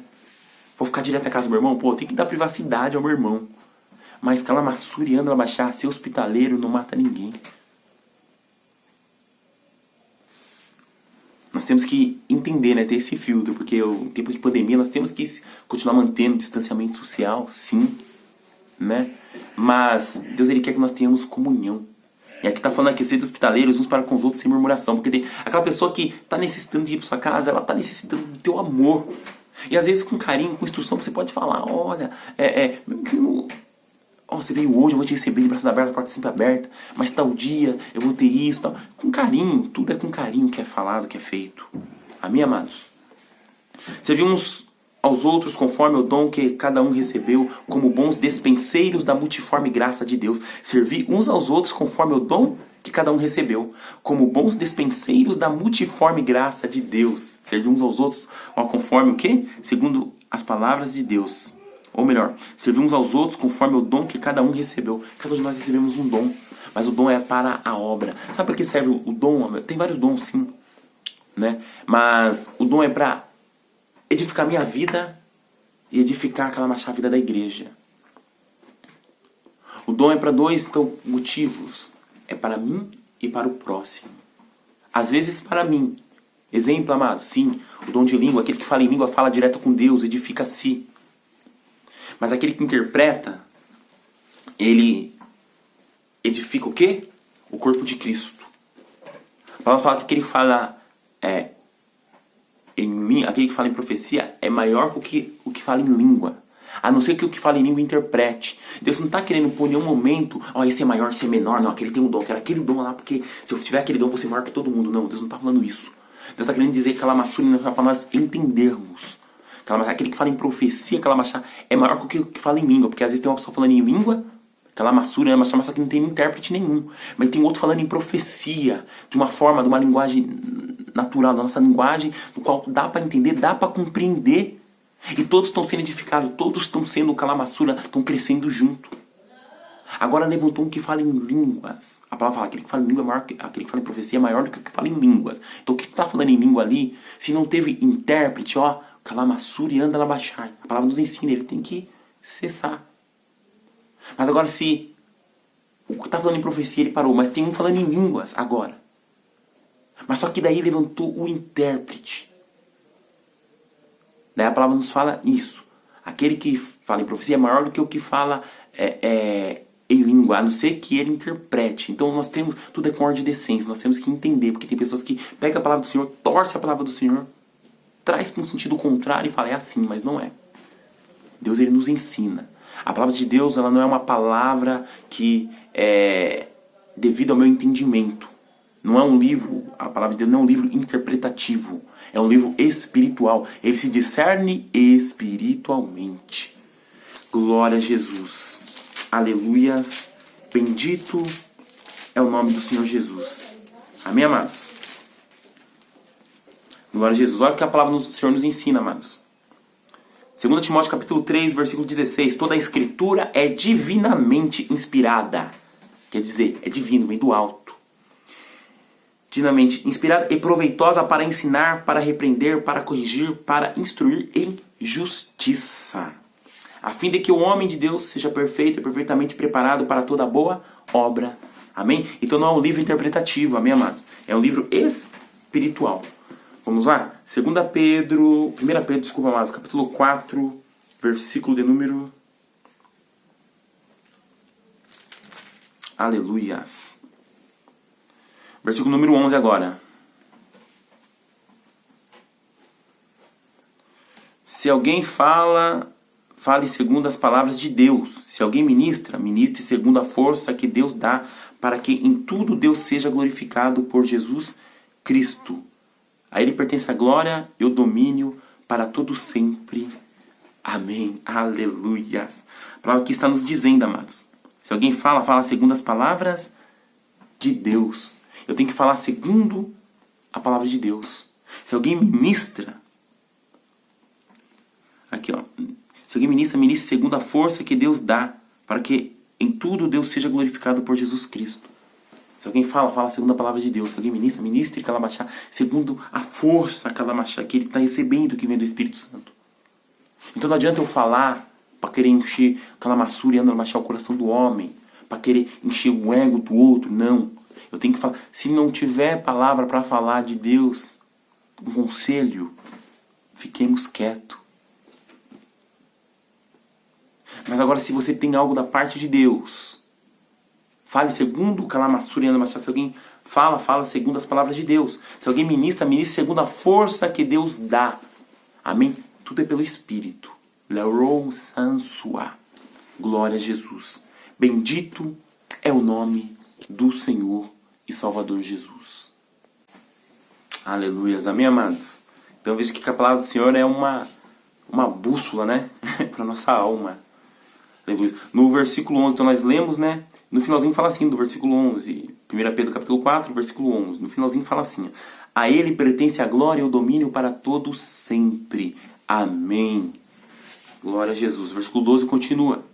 Vou ficar direto na casa do meu irmão? Pô, tem que dar privacidade ao meu irmão. Mas calamaçura e anda baixar, ser hospitaleiro não mata ninguém. Nós temos que entender, né, ter esse filtro, porque em tempos de pandemia nós temos que continuar mantendo distanciamento social, sim, né? Mas Deus, ele quer que nós tenhamos comunhão. E aqui tá falando aqui, ser hospitaleiros uns para com os outros sem murmuração, porque tem aquela pessoa que tá necessitando de ir para sua casa, ela tá necessitando do teu amor. E às vezes com carinho, com instrução, você pode falar, olha, você veio hoje, eu vou te receber de braços abertos, a porta sempre aberta, mas tal dia eu vou ter isso, tal. Com carinho, tudo é com carinho que é falado, que é feito. Amém, amados? Servir uns aos outros conforme o dom que cada um recebeu, como bons despenseiros da multiforme graça de Deus. Servir uns aos outros conforme o dom que cada um recebeu, como bons despenseiros da multiforme graça de Deus. Servir uns aos outros conforme o quê? Segundo as palavras de Deus. Ou melhor, servir uns aos outros conforme o dom que cada um recebeu. Cada um de nós recebemos um dom, mas o dom é para a obra. Sabe para que serve o dom? Tem vários dons, sim, né? Mas o dom é para edificar minha vida e edificar a vida da igreja. O dom é para dois motivos. É para mim e para o próximo. Às vezes para mim. Exemplo, amado, sim, o dom de língua, aquele que fala em língua fala direto com Deus, edifica a si. Mas aquele que interpreta, ele edifica o quê? O corpo de Cristo. A palavra fala que aquele que fala aquele que fala em profecia é maior que o que fala em língua. A não ser que o que fala em língua interprete. Deus não está querendo por nenhum momento, esse é maior, esse é menor. Não, aquele tem um dom, quero aquele dom lá, porque se eu tiver aquele dom, eu vou ser maior que todo mundo. Não, Deus não está falando isso. Deus está querendo dizer que calamaçura não é para nós entendermos. Aquele que fala em profecia, calamaçá, é maior que o que fala em língua. Porque às vezes tem uma pessoa falando em língua, calamaçura, mas só que não tem intérprete nenhum. Mas tem outro falando em profecia, de uma forma, de uma linguagem natural, da nossa linguagem, no qual dá para entender, dá para compreender. E todos estão sendo edificados, todos estão sendo calamaçura, estão crescendo junto. Agora levantou um que fala em línguas. A palavra fala, aquele que fala em língua é maior, aquele que fala em profecia é maior do que o que fala em línguas. Então o que está falando em língua ali, se não teve intérprete, calamaçura e anda lá baixar. A palavra nos ensina, ele tem que cessar. Mas agora se o que está falando em profecia ele parou, mas tem um falando em línguas agora. Mas só que daí levantou o intérprete. Daí a palavra nos fala isso. Aquele que fala em profecia é maior do que o que fala em língua, a não ser que ele interprete. Então nós temos, tudo é com ordem de decência, nós temos que entender, porque tem pessoas que pegam a palavra do Senhor, torcem a palavra do Senhor, traz para um sentido contrário e fala, é assim, mas não é. Deus, ele nos ensina. A palavra de Deus, ela não é uma palavra que é devido ao meu entendimento. Não é um livro, a palavra de Deus não é um livro interpretativo. É um livro espiritual. Ele se discerne espiritualmente. Glória a Jesus. Aleluias. Bendito é o nome do Senhor Jesus. Amém, amados? Glória a Jesus. Olha o que a palavra do Senhor nos ensina, amados. 2 Timóteo capítulo 3, versículo 16. Toda a escritura é divinamente inspirada. Quer dizer, é divino, vem do alto. Divinamente inspirada e proveitosa para ensinar, para repreender, para corrigir, para instruir em justiça. a fim de que o homem de Deus seja perfeito e perfeitamente preparado para toda boa obra. Amém? Então não é um livro interpretativo, amém, amados? É um livro espiritual. Vamos lá? 1 Pedro, desculpa, amados, capítulo 4, versículo de número... Aleluias. Versículo número 11 agora. Se alguém fale segundo as palavras de Deus. Se alguém ministra, ministre segundo a força que Deus dá, para que em tudo Deus seja glorificado por Jesus Cristo. A Ele pertence a glória e o domínio para todo sempre. Amém. Aleluias. A palavra aqui está nos dizendo, amados. Se alguém fala segundo as palavras de Deus. Eu tenho que falar segundo a palavra de Deus. Se alguém ministra, aqui ó, se alguém ministra segundo a força que Deus dá, para que em tudo Deus seja glorificado por Jesus Cristo. Se alguém fala segundo a palavra de Deus. Se alguém ministre calabachá, segundo a força calabachá que ele está recebendo, que vem do Espírito Santo. Então não adianta eu falar para querer encher calamassura e andar o coração do homem, para querer encher o ego do outro. Não. Eu tenho que falar. Se não tiver palavra para falar de Deus, um conselho, fiquemos quietos. Mas agora, se você tem algo da parte de Deus, fale segundo o calamassura e andar. Se alguém fala segundo as palavras de Deus. Se alguém ministra segundo a força que Deus dá. Amém? Tudo é pelo Espírito. Leron Sansua. Glória a Jesus. Bendito é o nome do Senhor e Salvador Jesus. Aleluias. Amém, amados? Então veja que a palavra do Senhor é uma bússola, né? Para nossa alma. Aleluia. No versículo 11, então nós lemos, né? No finalzinho fala assim, do versículo 11. 1 Pedro capítulo 4, versículo 11. No finalzinho fala assim. A Ele pertence a glória e o domínio para todos sempre. Amém. Glória a Jesus. Versículo 12 continua.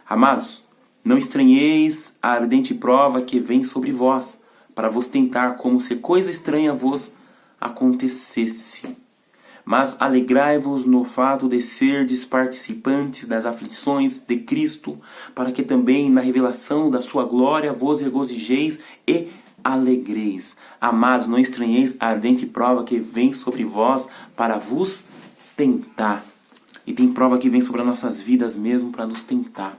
Amados, não estranheis a ardente prova que vem sobre vós, para vos tentar como se coisa estranha vos acontecesse. Mas alegrai-vos no fato de serdes participantes das aflições de Cristo, para que também na revelação da sua glória vos regozijeis e alegreis. Amados, não estranheis a ardente prova que vem sobre vós para vos tentar. E tem prova que vem sobre as nossas vidas mesmo para nos tentar.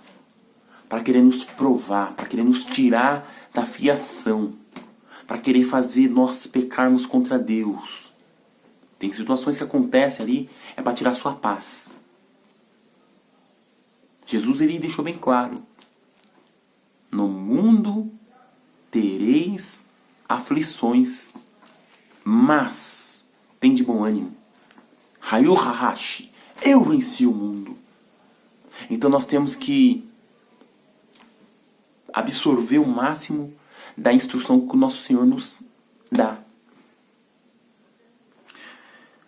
Para querer nos provar, para querer nos tirar da fiação. Para querer fazer nós pecarmos contra Deus. Tem situações que acontecem ali, é para tirar sua paz. Jesus ele deixou bem claro. No mundo tereis aflições, mas tem de bom ânimo. Hayu Hahashi, eu venci o mundo. Então nós temos que absorver o máximo da instrução que o nosso Senhor nos dá.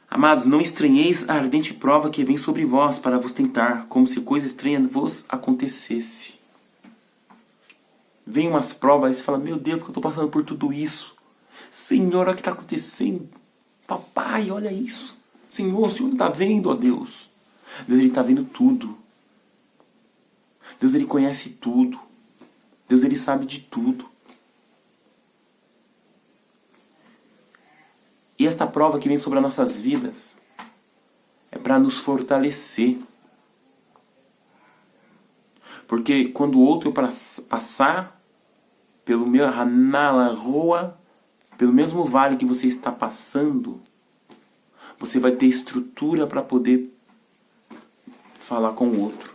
Amados, não estranheis a ardente prova que vem sobre vós para vos tentar, como se coisa estranha vos acontecesse. Vem umas provas e você fala, meu Deus, porque eu estou passando por tudo isso? Senhor, olha o que está acontecendo. Papai, olha isso. Senhor, o Senhor não está vendo, ó Deus. Deus ele está vendo tudo. Deus ele conhece tudo. Deus ele sabe de tudo. E esta prova que vem sobre as nossas vidas é para nos fortalecer. Porque quando o outro passar pelo pelo mesmo vale que você está passando, você vai ter estrutura para poder falar com o outro.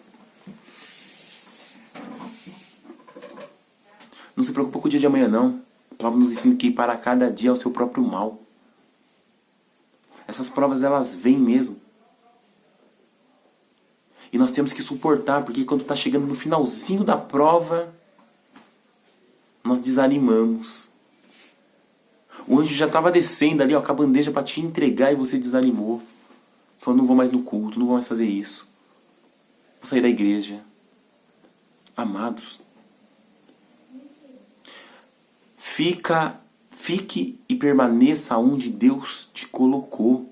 Não se preocupe com o dia de amanhã, não. A palavra nos ensina que para cada dia é o seu próprio mal. Essas provas, elas vêm mesmo. E nós temos que suportar, porque quando está chegando no finalzinho da prova, nós desanimamos. O anjo já estava descendo ali, ó, com a bandeja para te entregar e você desanimou. Falou, não vou mais no culto, não vou mais fazer isso. Vou sair da igreja. Amados, fique e permaneça onde Deus te colocou.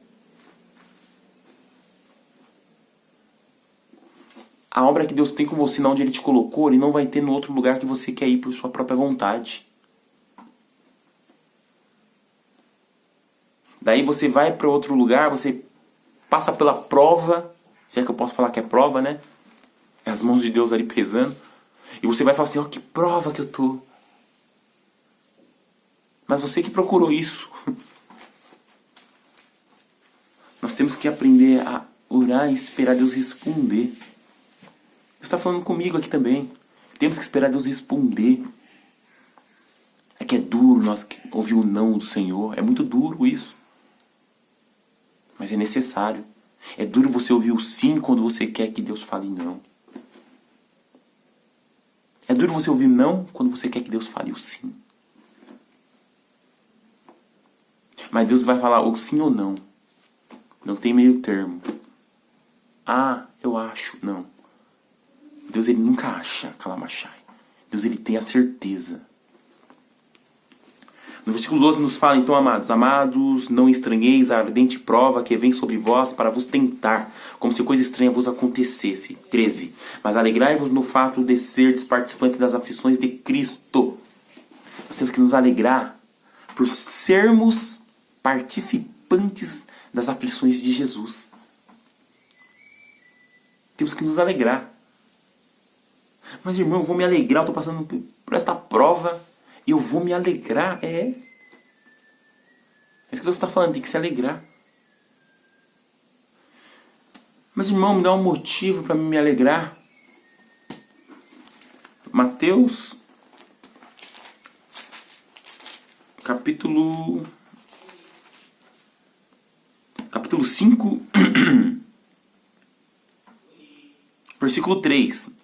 A obra que Deus tem com você, onde Ele te colocou, Ele não vai ter no outro lugar que você quer ir por sua própria vontade. Daí você vai para outro lugar, você passa pela prova, se é que eu posso falar que é prova, né? É as mãos de Deus ali pesando. E você vai falar assim, ó, que prova que eu tô. Mas você que procurou isso. Nós temos que aprender a orar e esperar Deus responder. Deus está falando comigo aqui também. Temos que esperar Deus responder. É que é duro nós ouvir o não do Senhor. É muito duro isso. Mas é necessário. É duro você ouvir o sim quando você quer que Deus fale não. É duro você ouvir não quando você quer que Deus fale o sim. Mas Deus vai falar o sim ou não. Não tem meio termo. Ah, eu acho. Não. Deus, ele nunca acha, Kalamashai. Deus, ele tem a certeza. No versículo 12 nos fala, então, amados, não estranheis a ardente prova que vem sobre vós para vos tentar, como se coisa estranha vos acontecesse. 13. Mas alegrai-vos no fato de serdes participantes das aflições de Cristo. Nós temos que nos alegrar por sermos participantes das aflições de Jesus. Temos que nos alegrar. Mas, irmão, eu vou me alegrar, eu estou passando por esta prova e eu vou me alegrar. É isso que Deus está falando, tem que se alegrar. Mas, irmão, me dá um motivo para me alegrar. Mateus, capítulo 5, versículo 3.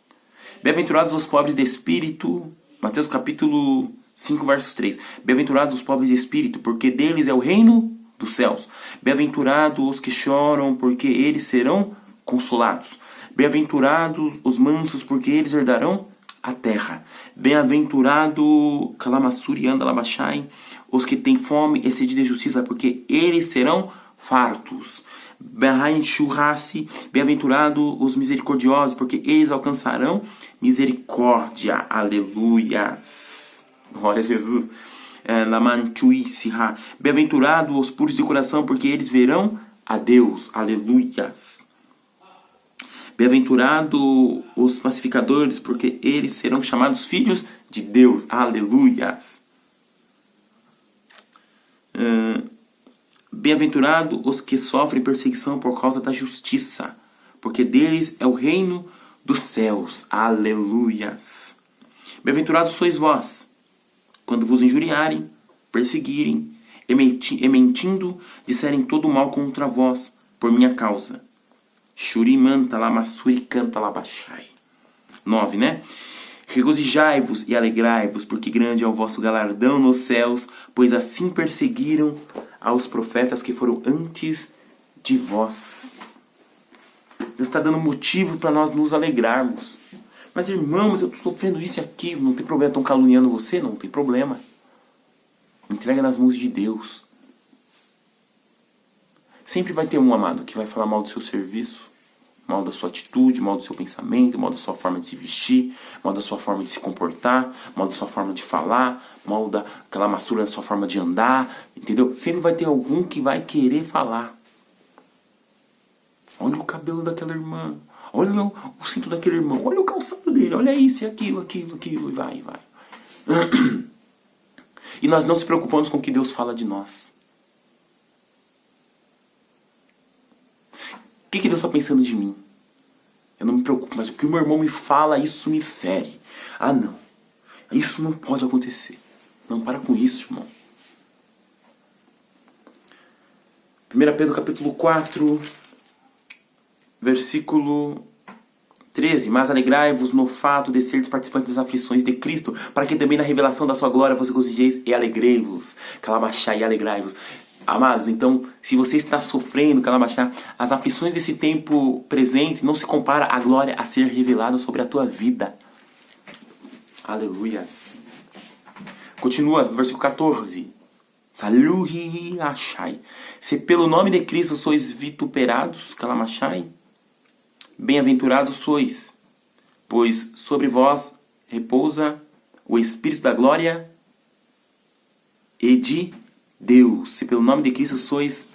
Bem-aventurados os pobres de espírito. Mateus capítulo 5, versos 3. Bem-aventurados os pobres de espírito, porque deles é o reino dos céus. Bem-aventurados os que choram, porque eles serão consolados. Bem-aventurados os mansos, porque eles herdarão a terra. Bem-aventurado Kalamassuri Andalabashai, os que têm fome e sede de justiça, porque eles serão fartos. Bem-aventurado os misericordiosos, porque eles alcançarão misericórdia. Aleluias. Glória a Jesus. Bem-aventurado os puros de coração, porque eles verão a Deus. Aleluias. Bem-aventurado os pacificadores, porque eles serão chamados filhos de Deus. Aleluias. Bem-aventurado os que sofrem perseguição por causa da justiça, porque deles é o reino dos céus. Aleluias. Bem-aventurados sois vós, quando vos injuriarem, perseguirem e mentindo, disserem todo mal contra vós, por minha causa. Shurimanta lamassuri canta labashai. 9, né? Regozijai-vos e alegrai-vos, porque grande é o vosso galardão nos céus, pois assim perseguiram aos profetas que foram antes de vós. Deus está dando motivo para nós nos alegrarmos. Mas, irmãos, eu estou sofrendo isso e aquilo, não tem problema, estão caluniando você? Não tem problema. Entrega nas mãos de Deus. Sempre vai ter um, amado, que vai falar mal do seu serviço, mal da sua atitude, mal do seu pensamento, mal da sua forma de se vestir, mal da sua forma de se comportar, mal da sua forma de falar, mal daquela maçura da sua forma de andar, entendeu? Sempre vai ter algum que vai querer falar. Olha o cabelo daquela irmã, olha o cinto daquele irmão, olha o calçado dele, olha isso e aquilo, e vai. E nós não se preocupamos com o que Deus fala de nós. O que Deus está pensando de mim? Eu não me preocupo, mas o que o meu irmão me fala, isso me fere. Ah, não. Isso não pode acontecer. Não, para com isso, irmão. 1 Pedro capítulo 4, versículo 13. Mas alegrai-vos no fato de seres participantes das aflições de Cristo, para que também na revelação da sua glória vos regozijeis e alegrei-vos. Kalamashai, e alegrai-vos. Amados, então, se você está sofrendo, Kalamashá, as aflições desse tempo presente não se compara à glória a ser revelada sobre a tua vida. Aleluias. Continua, versículo 14. Saluhi achai. Se pelo nome de Cristo sois vituperados, Kalamashai, bem-aventurados sois. pois sobre vós repousa o Espírito da glória e de Deus. Se pelo nome de Cristo sois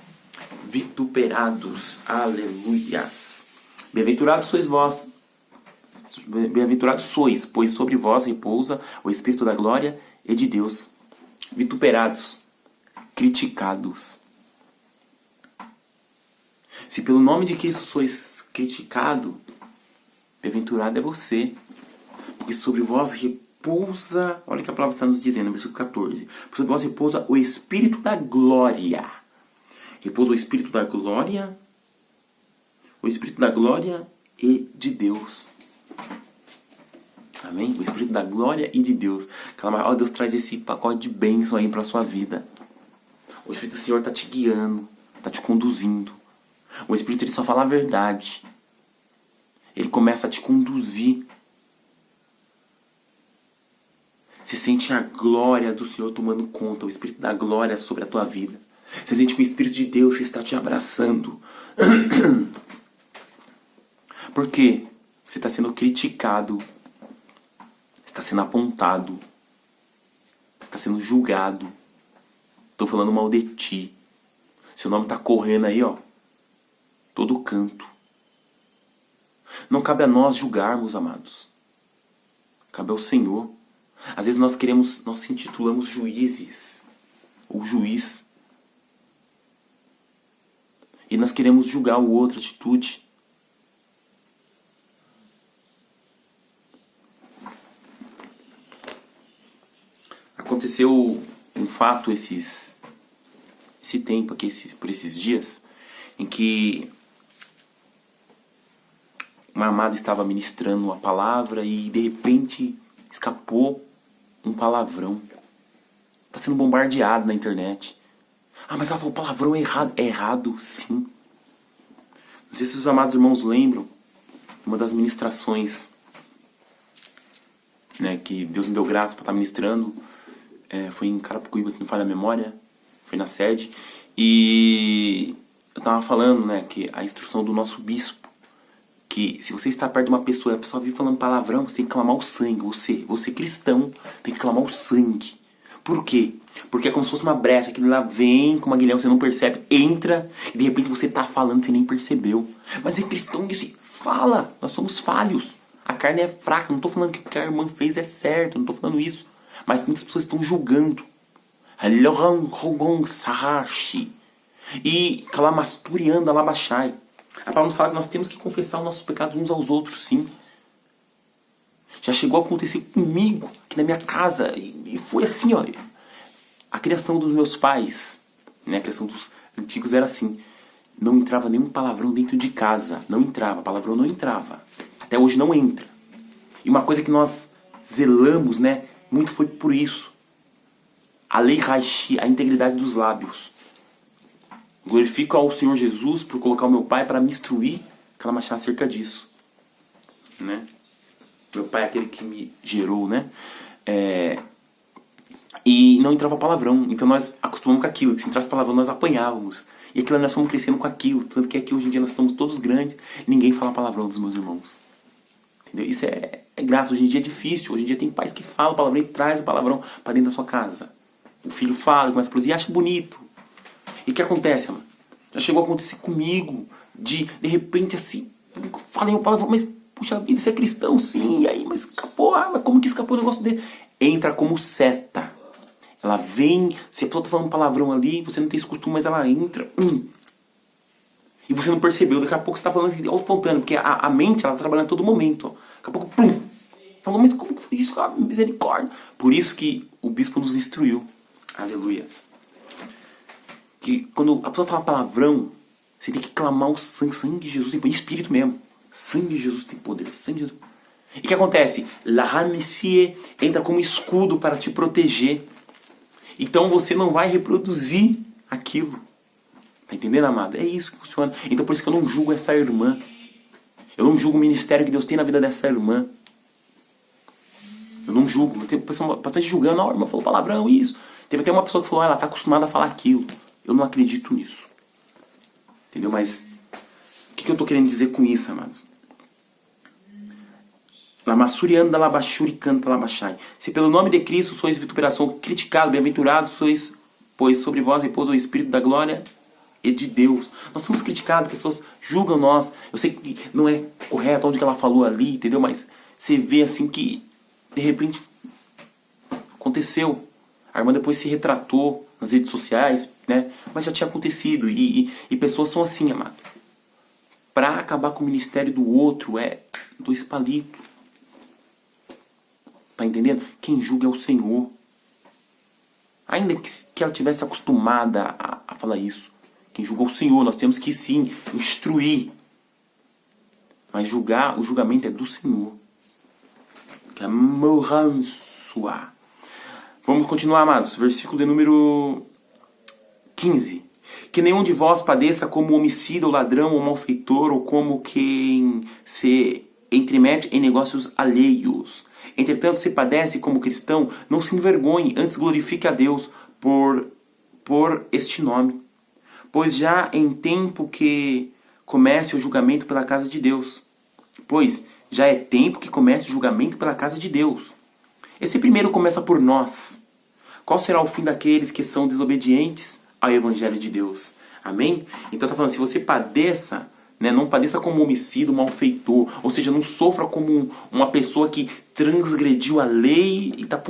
vituperados. Aleluias. Bem-aventurados sois vós. Bem-aventurados sois, pois sobre vós repousa o Espírito da glória e de Deus. Vituperados, criticados. Se pelo nome de Cristo sois criticado, bem-aventurado é você, porque sobre vós repousa, olha o que a palavra está nos dizendo no versículo 14, sobre vós repousa o Espírito da glória. Repousa o Espírito da glória, o Espírito da glória e de Deus. Amém? O Espírito da glória e de Deus. Ó, Deus traz esse pacote de bênção aí para a sua vida. O Espírito do Senhor está te guiando, está te conduzindo. O Espírito ele só fala a verdade. Ele começa a te conduzir. Você sente a glória do Senhor tomando conta, o Espírito da glória sobre a tua vida. Você sente que o Espírito de Deus está te abraçando. Por quê? Você está sendo criticado. Está sendo apontado. Está sendo julgado. Estou falando mal de ti. Seu nome está correndo aí, ó. Todo canto. Não cabe a nós julgarmos, amados. Cabe ao Senhor. Às vezes nós se intitulamos juízes. Ou juiz. E nós queremos julgar o outro, atitude. Aconteceu um fato esse tempo aqui, por esses dias, em que uma amada estava ministrando a palavra e de repente escapou um palavrão. Está sendo bombardeado na internet. Ah, mas ela falou palavrão errado. É errado, sim. Não sei se os amados irmãos lembram, uma das ministrações, né, que Deus me deu graça para estar ministrando, foi em Carapicuíba, se não falha a memória, foi na sede, e eu estava falando, né, que a instrução do nosso bispo, que se você está perto de uma pessoa e a pessoa vive falando palavrão, você tem que clamar o sangue. Você cristão, tem que clamar o sangue. Por quê? Porque é como se fosse uma brecha, aquilo lá vem com uma aguilhão, você não percebe, entra, e de repente você está falando, você nem percebeu. Mas é cristão, disse, fala, nós somos falhos. A carne é fraca, não estou falando que o que a irmã fez é certo, não estou falando isso. Mas muitas pessoas estão julgando. E calamasturiando alabachai. A palavra nos fala que nós temos que confessar os nossos pecados uns aos outros, sim. Já chegou a acontecer comigo, aqui na minha casa, e foi assim, ó. A criação dos meus pais, né, a criação dos antigos era assim. Não entrava nenhum palavrão dentro de casa. Não entrava, palavrão não entrava. Até hoje não entra. E uma coisa que nós zelamos, né, muito foi por isso. A lei Raishi, a integridade dos lábios. Glorifico ao Senhor Jesus por colocar o meu pai para me instruir, calamachar acerca disso. Né? Meu pai é aquele que me gerou, né? E não entrava palavrão. Então nós acostumamos com aquilo, que se entrasse palavrão nós apanhávamos. E aquilo nós fomos crescendo com aquilo. Tanto que aqui hoje em dia nós estamos todos grandes e ninguém fala palavrão dos meus irmãos. Entendeu? Isso é graça. Hoje em dia é difícil. Hoje em dia tem pais que falam palavrão e trazem o palavrão para dentro da sua casa. O filho fala, começa a produzir e acha bonito. E o que acontece, mano? Já chegou a acontecer comigo, de repente assim, falei uma palavra, mas puxa vida, você é cristão, sim, e aí, mas escapou, mas como que escapou o negócio dele? Entra como seta. Ela vem, se a pessoa tá falando palavrão ali, você não tem esse costume, mas ela entra, e você não percebeu, daqui a pouco você tá falando assim, espontâneo, porque a mente, ela tá trabalhando a todo momento, ó. Daqui a pouco, plum, falou, mas como que foi isso, cara? Misericórdia. Por isso que o bispo nos instruiu, aleluia. Que quando a pessoa fala palavrão, você tem que clamar o sangue de Jesus tem poder. Espírito mesmo. Sangue de Jesus tem poder. Sangue de Jesus. E o que acontece? La Messie entra como escudo para te proteger. Então você não vai reproduzir aquilo. Tá entendendo, amado? É isso que funciona. Então por isso que eu não julgo essa irmã. Eu não julgo o ministério que Deus tem na vida dessa irmã. Eu não julgo. Tem pessoa bastante julgando. A irmã falou palavrão, isso. Teve até uma pessoa que falou, ela tá acostumada a falar aquilo. Eu não acredito nisso. Entendeu? Mas o que eu estou querendo dizer com isso, amados? Lamassurianda labachuri canta labachai. Se pelo nome de Cristo sois vituperação criticado, bem-aventurados sois, pois sobre vós repousa o Espírito da glória e de Deus. Nós somos criticados, pessoas julgam nós. Eu sei que não é correto onde que ela falou ali, entendeu? Mas você vê assim que, de repente, aconteceu. A irmã depois se retratou nas redes sociais, né? Mas já tinha acontecido. E pessoas são assim, amado. Pra acabar com o ministério do outro é dois palitos. Tá entendendo? Quem julga é o Senhor. Ainda que ela tivesse acostumada a falar isso. Quem julga é o Senhor. Nós temos que sim instruir. Mas julgar, o julgamento é do Senhor. Que amorançoa. Vamos continuar, amados. Versículo de número 15. Que nenhum de vós padeça como homicida, ou ladrão, ou malfeitor, ou como quem se entremete em negócios alheios. Entretanto, se padece como cristão, não se envergonhe, antes glorifique a Deus por este nome. Pois já em tempo que comece o julgamento pela casa de Deus. Pois já é tempo que comece o julgamento pela casa de Deus. Esse primeiro começa por nós. Qual será o fim daqueles que são desobedientes ao Evangelho de Deus? Amém? Então está falando, se você padeça, né, não padeça como homicida, malfeitor, ou seja, não sofra como uma pessoa que transgrediu a lei e está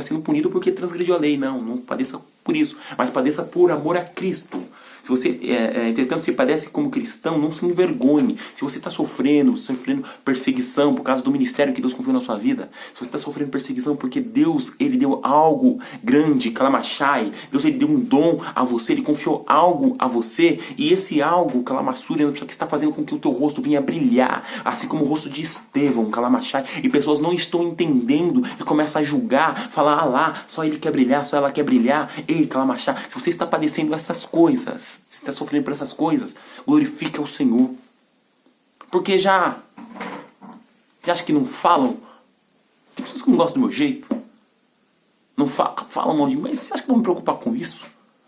sendo punido porque transgrediu a lei. Não padeça por isso, mas padeça por amor a Cristo. Se você, entretanto, se padece como cristão, não se envergonhe. Se você está sofrendo perseguição por causa do ministério que Deus confiou na sua vida, se você está sofrendo perseguição porque Deus, Ele deu algo grande, calamachai, Deus, Ele deu um dom a você, Ele confiou algo a você, e esse algo, calamassuri, que está fazendo com que o teu rosto venha brilhar, assim como o rosto de Estevão, calamachai, e pessoas não estão entendendo e começam a julgar, falar, lá, só ele quer brilhar, só ela quer brilhar. Ei, calamachai, se você está padecendo essas coisas, se está sofrendo por essas coisas, glorifique ao Senhor. Porque já... Você acha que não falam? Tem pessoas que não gostam do meu jeito. Não falam mal de mim. Mas você acha que eu vou me preocupar com isso?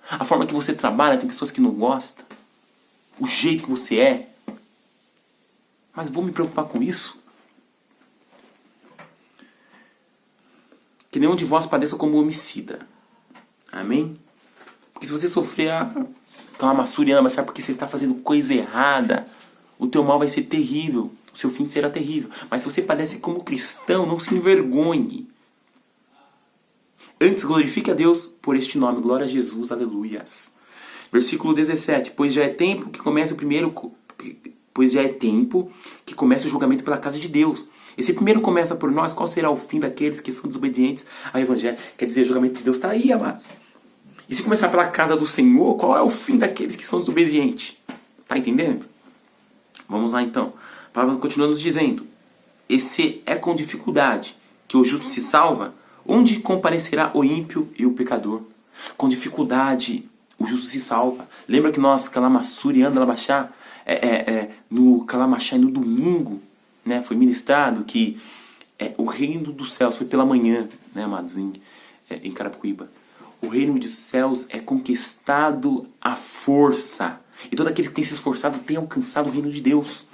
A forma que você trabalha, tem pessoas que não gostam. O jeito que você é. Mas vou me preocupar com isso? Que nenhum de vós padeça como homicida. Amém? Porque se você sofrer calamassuriana, mas sabe porque você está fazendo coisa errada, o teu mal vai ser terrível, o seu fim será terrível. Mas se você padece como cristão, não se envergonhe. Antes glorifique a Deus por este nome, glória a Jesus, aleluias. Versículo 17, pois já é tempo que comece o julgamento pela casa de Deus. Esse primeiro começa por nós, qual será o fim daqueles que são desobedientes ao Evangelho? Quer dizer, o julgamento de Deus está aí, amados. E se começar pela casa do Senhor, qual é o fim daqueles que são desobedientes? Tá entendendo? Vamos lá então. A palavra continua nos dizendo, esse é com dificuldade que o justo se salva, onde comparecerá o ímpio e o pecador? Com dificuldade o justo se salva. Lembra que nós, Calamassuri, anda Labachá, no Calamachá no domingo, né, foi ministrado que o reino dos céus foi pela manhã, né, amados, em Carapicuíba. O reino dos céus é conquistado à força. E todo aquele que tem se esforçado tem alcançado o reino de Deus.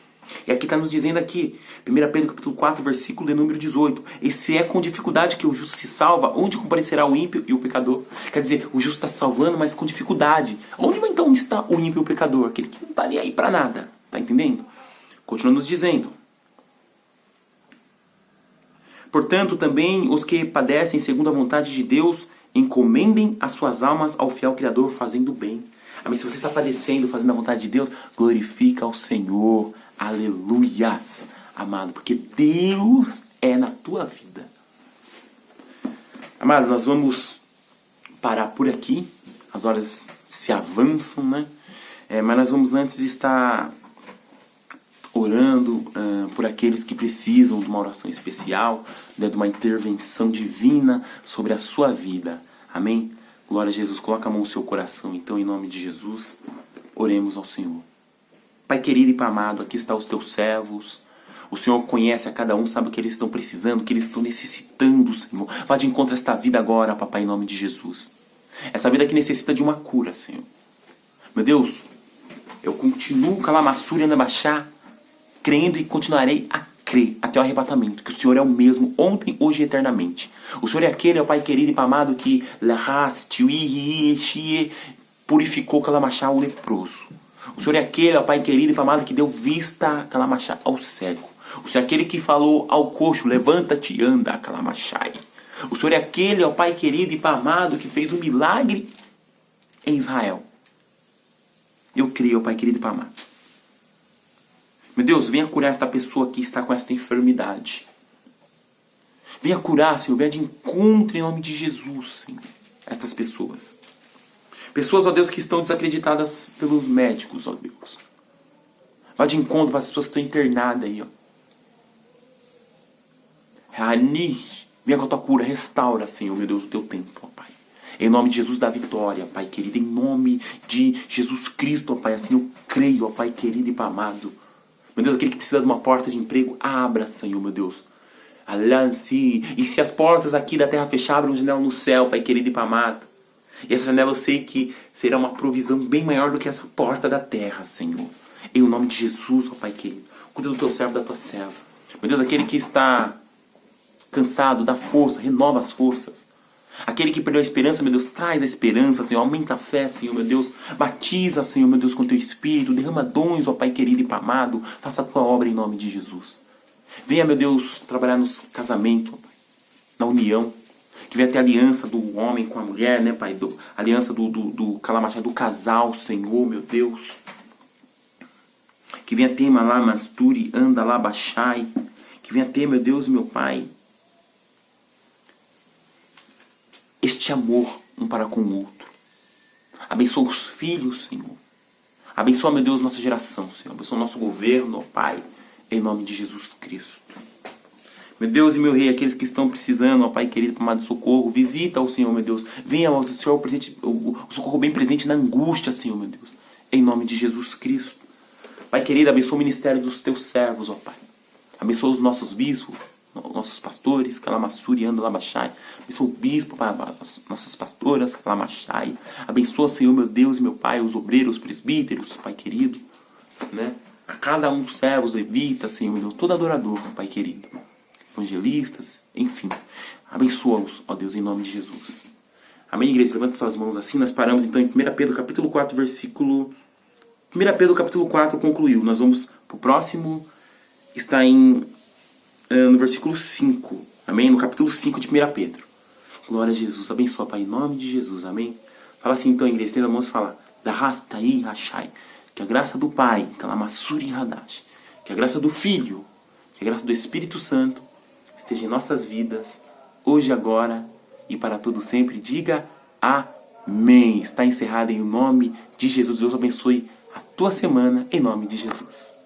E aqui está nos dizendo aqui, 1 Pedro capítulo 4, versículo de número 18. Esse é com dificuldade que o justo se salva, onde comparecerá o ímpio e o pecador. Quer dizer, o justo está se salvando, mas com dificuldade. Onde então está o ímpio e o pecador? Aquele que não está nem aí para nada. Está entendendo? Continua nos dizendo. Portanto, também os que padecem segundo a vontade de Deus, encomendem as suas almas ao fiel Criador, fazendo bem. Amém? Se você está padecendo, fazendo a vontade de Deus, glorifica ao Senhor. Aleluias, amado, porque Deus é na tua vida. Amado, nós vamos parar por aqui. As horas se avançam, né? Mas nós vamos antes estar orando por aqueles que precisam de uma oração especial, né, de uma intervenção divina sobre a sua vida. Amém? Glória a Jesus. Coloca a mão no seu coração, então, em nome de Jesus. Oremos ao Senhor. Pai querido e Pai amado, aqui estão os teus servos. O Senhor conhece a cada um, sabe o que eles estão precisando, o que eles estão necessitando, Senhor. Vá de encontro a esta vida agora, papai, em nome de Jesus. Essa vida que necessita de uma cura, Senhor. Meu Deus, eu continuo Calamassuri Anabachá, crendo e continuarei a crer até o arrebatamento que o Senhor é o mesmo ontem, hoje e eternamente. O Senhor é aquele, ó Pai querido e amado, que purificou Calamachá, o leproso. O Senhor é aquele, ó Pai querido e amado, que deu vista a Calamachá ao cego. O Senhor é aquele que falou ao coxo, levanta-te e anda, Calamachai. O Senhor é aquele, ó Pai querido e amado, que fez um milagre em Israel. Eu creio, ó Pai querido e amado. Meu Deus, venha curar esta pessoa que está com esta enfermidade. Venha curar, Senhor, venha de encontro em nome de Jesus, Senhor, estas pessoas. Pessoas, ó Deus, que estão desacreditadas pelos médicos, ó Deus. Vá de encontro para as pessoas que estão internadas aí, ó. Venha com a tua cura, restaura, Senhor, meu Deus, o teu tempo, ó Pai. Em nome de Jesus da vitória, Pai querido. Em nome de Jesus Cristo, ó Pai. Assim eu creio, ó Pai querido e amado. Meu Deus, aquele que precisa de uma porta de emprego, abra, Senhor, meu Deus. Alance. E se as portas aqui da terra fechar, abram uma janela no céu, Pai querido e amado. E essa janela eu sei que será uma provisão bem maior do que essa porta da terra, Senhor. Em nome de Jesus, ó Pai querido. Cuida do teu servo, da tua serva. Meu Deus, aquele que está cansado, dá força, renova as forças. Aquele que perdeu a esperança, meu Deus, traz a esperança, Senhor. Aumenta a fé, Senhor, meu Deus. Batiza, Senhor, meu Deus, com teu Espírito. Derrama dons, ó Pai querido e amado. Faça a tua obra em nome de Jesus. Venha, meu Deus, trabalhar nos casamentos, na união. Que venha ter a aliança do homem com a mulher, né, Pai? Aliança do Calamachá, do casal, Senhor, meu Deus. Que venha ter Malá, Masturi, Anda lá, Baixai. Que venha ter, meu Deus e meu Pai, este amor um para com o outro. Abençoa os filhos, Senhor. Abençoa, meu Deus, nossa geração, Senhor. Abençoa o nosso governo, ó Pai. Em nome de Jesus Cristo. Meu Deus e meu Rei, aqueles que estão precisando, ó Pai querido, amado, socorro, visita o Senhor, meu Deus. Venha, ó Senhor, o socorro bem presente na angústia, Senhor, meu Deus. Em nome de Jesus Cristo. Pai querido, abençoa o ministério dos teus servos, ó Pai. Abençoa os nossos bispos, nossos pastores, Calamassuri, Anda, Labachai. Abençoa o bispo, as nossas pastoras, Calamachai. Abençoa, Senhor, meu Deus e meu Pai, os obreiros, os presbíteros, Pai querido, né? A cada um dos servos, levitas, Senhor, meu Deus, todo adorador, Pai querido. Evangelistas, enfim. Abençoa-os, ó Deus, em nome de Jesus. Amém, igreja? Levanta suas mãos assim. Nós paramos então em 1 Pedro capítulo 4, versículo... 1 Pedro capítulo 4 concluiu. Nós vamos para o próximo... Está no versículo 5. Amém? No capítulo 5 de 1 Pedro. Glória a Jesus. Abençoa, Pai, em nome de Jesus. Amém? Fala assim então, igreja. Estenda a mão e fala. Dahastai Rashai. Que a graça do Pai, Kalamassuri Hadash. Que a graça do Filho, que a graça do Espírito Santo esteja em nossas vidas, hoje, agora e para todo sempre. Diga amém. Está encerrado em nome de Jesus. Deus abençoe a tua semana em nome de Jesus.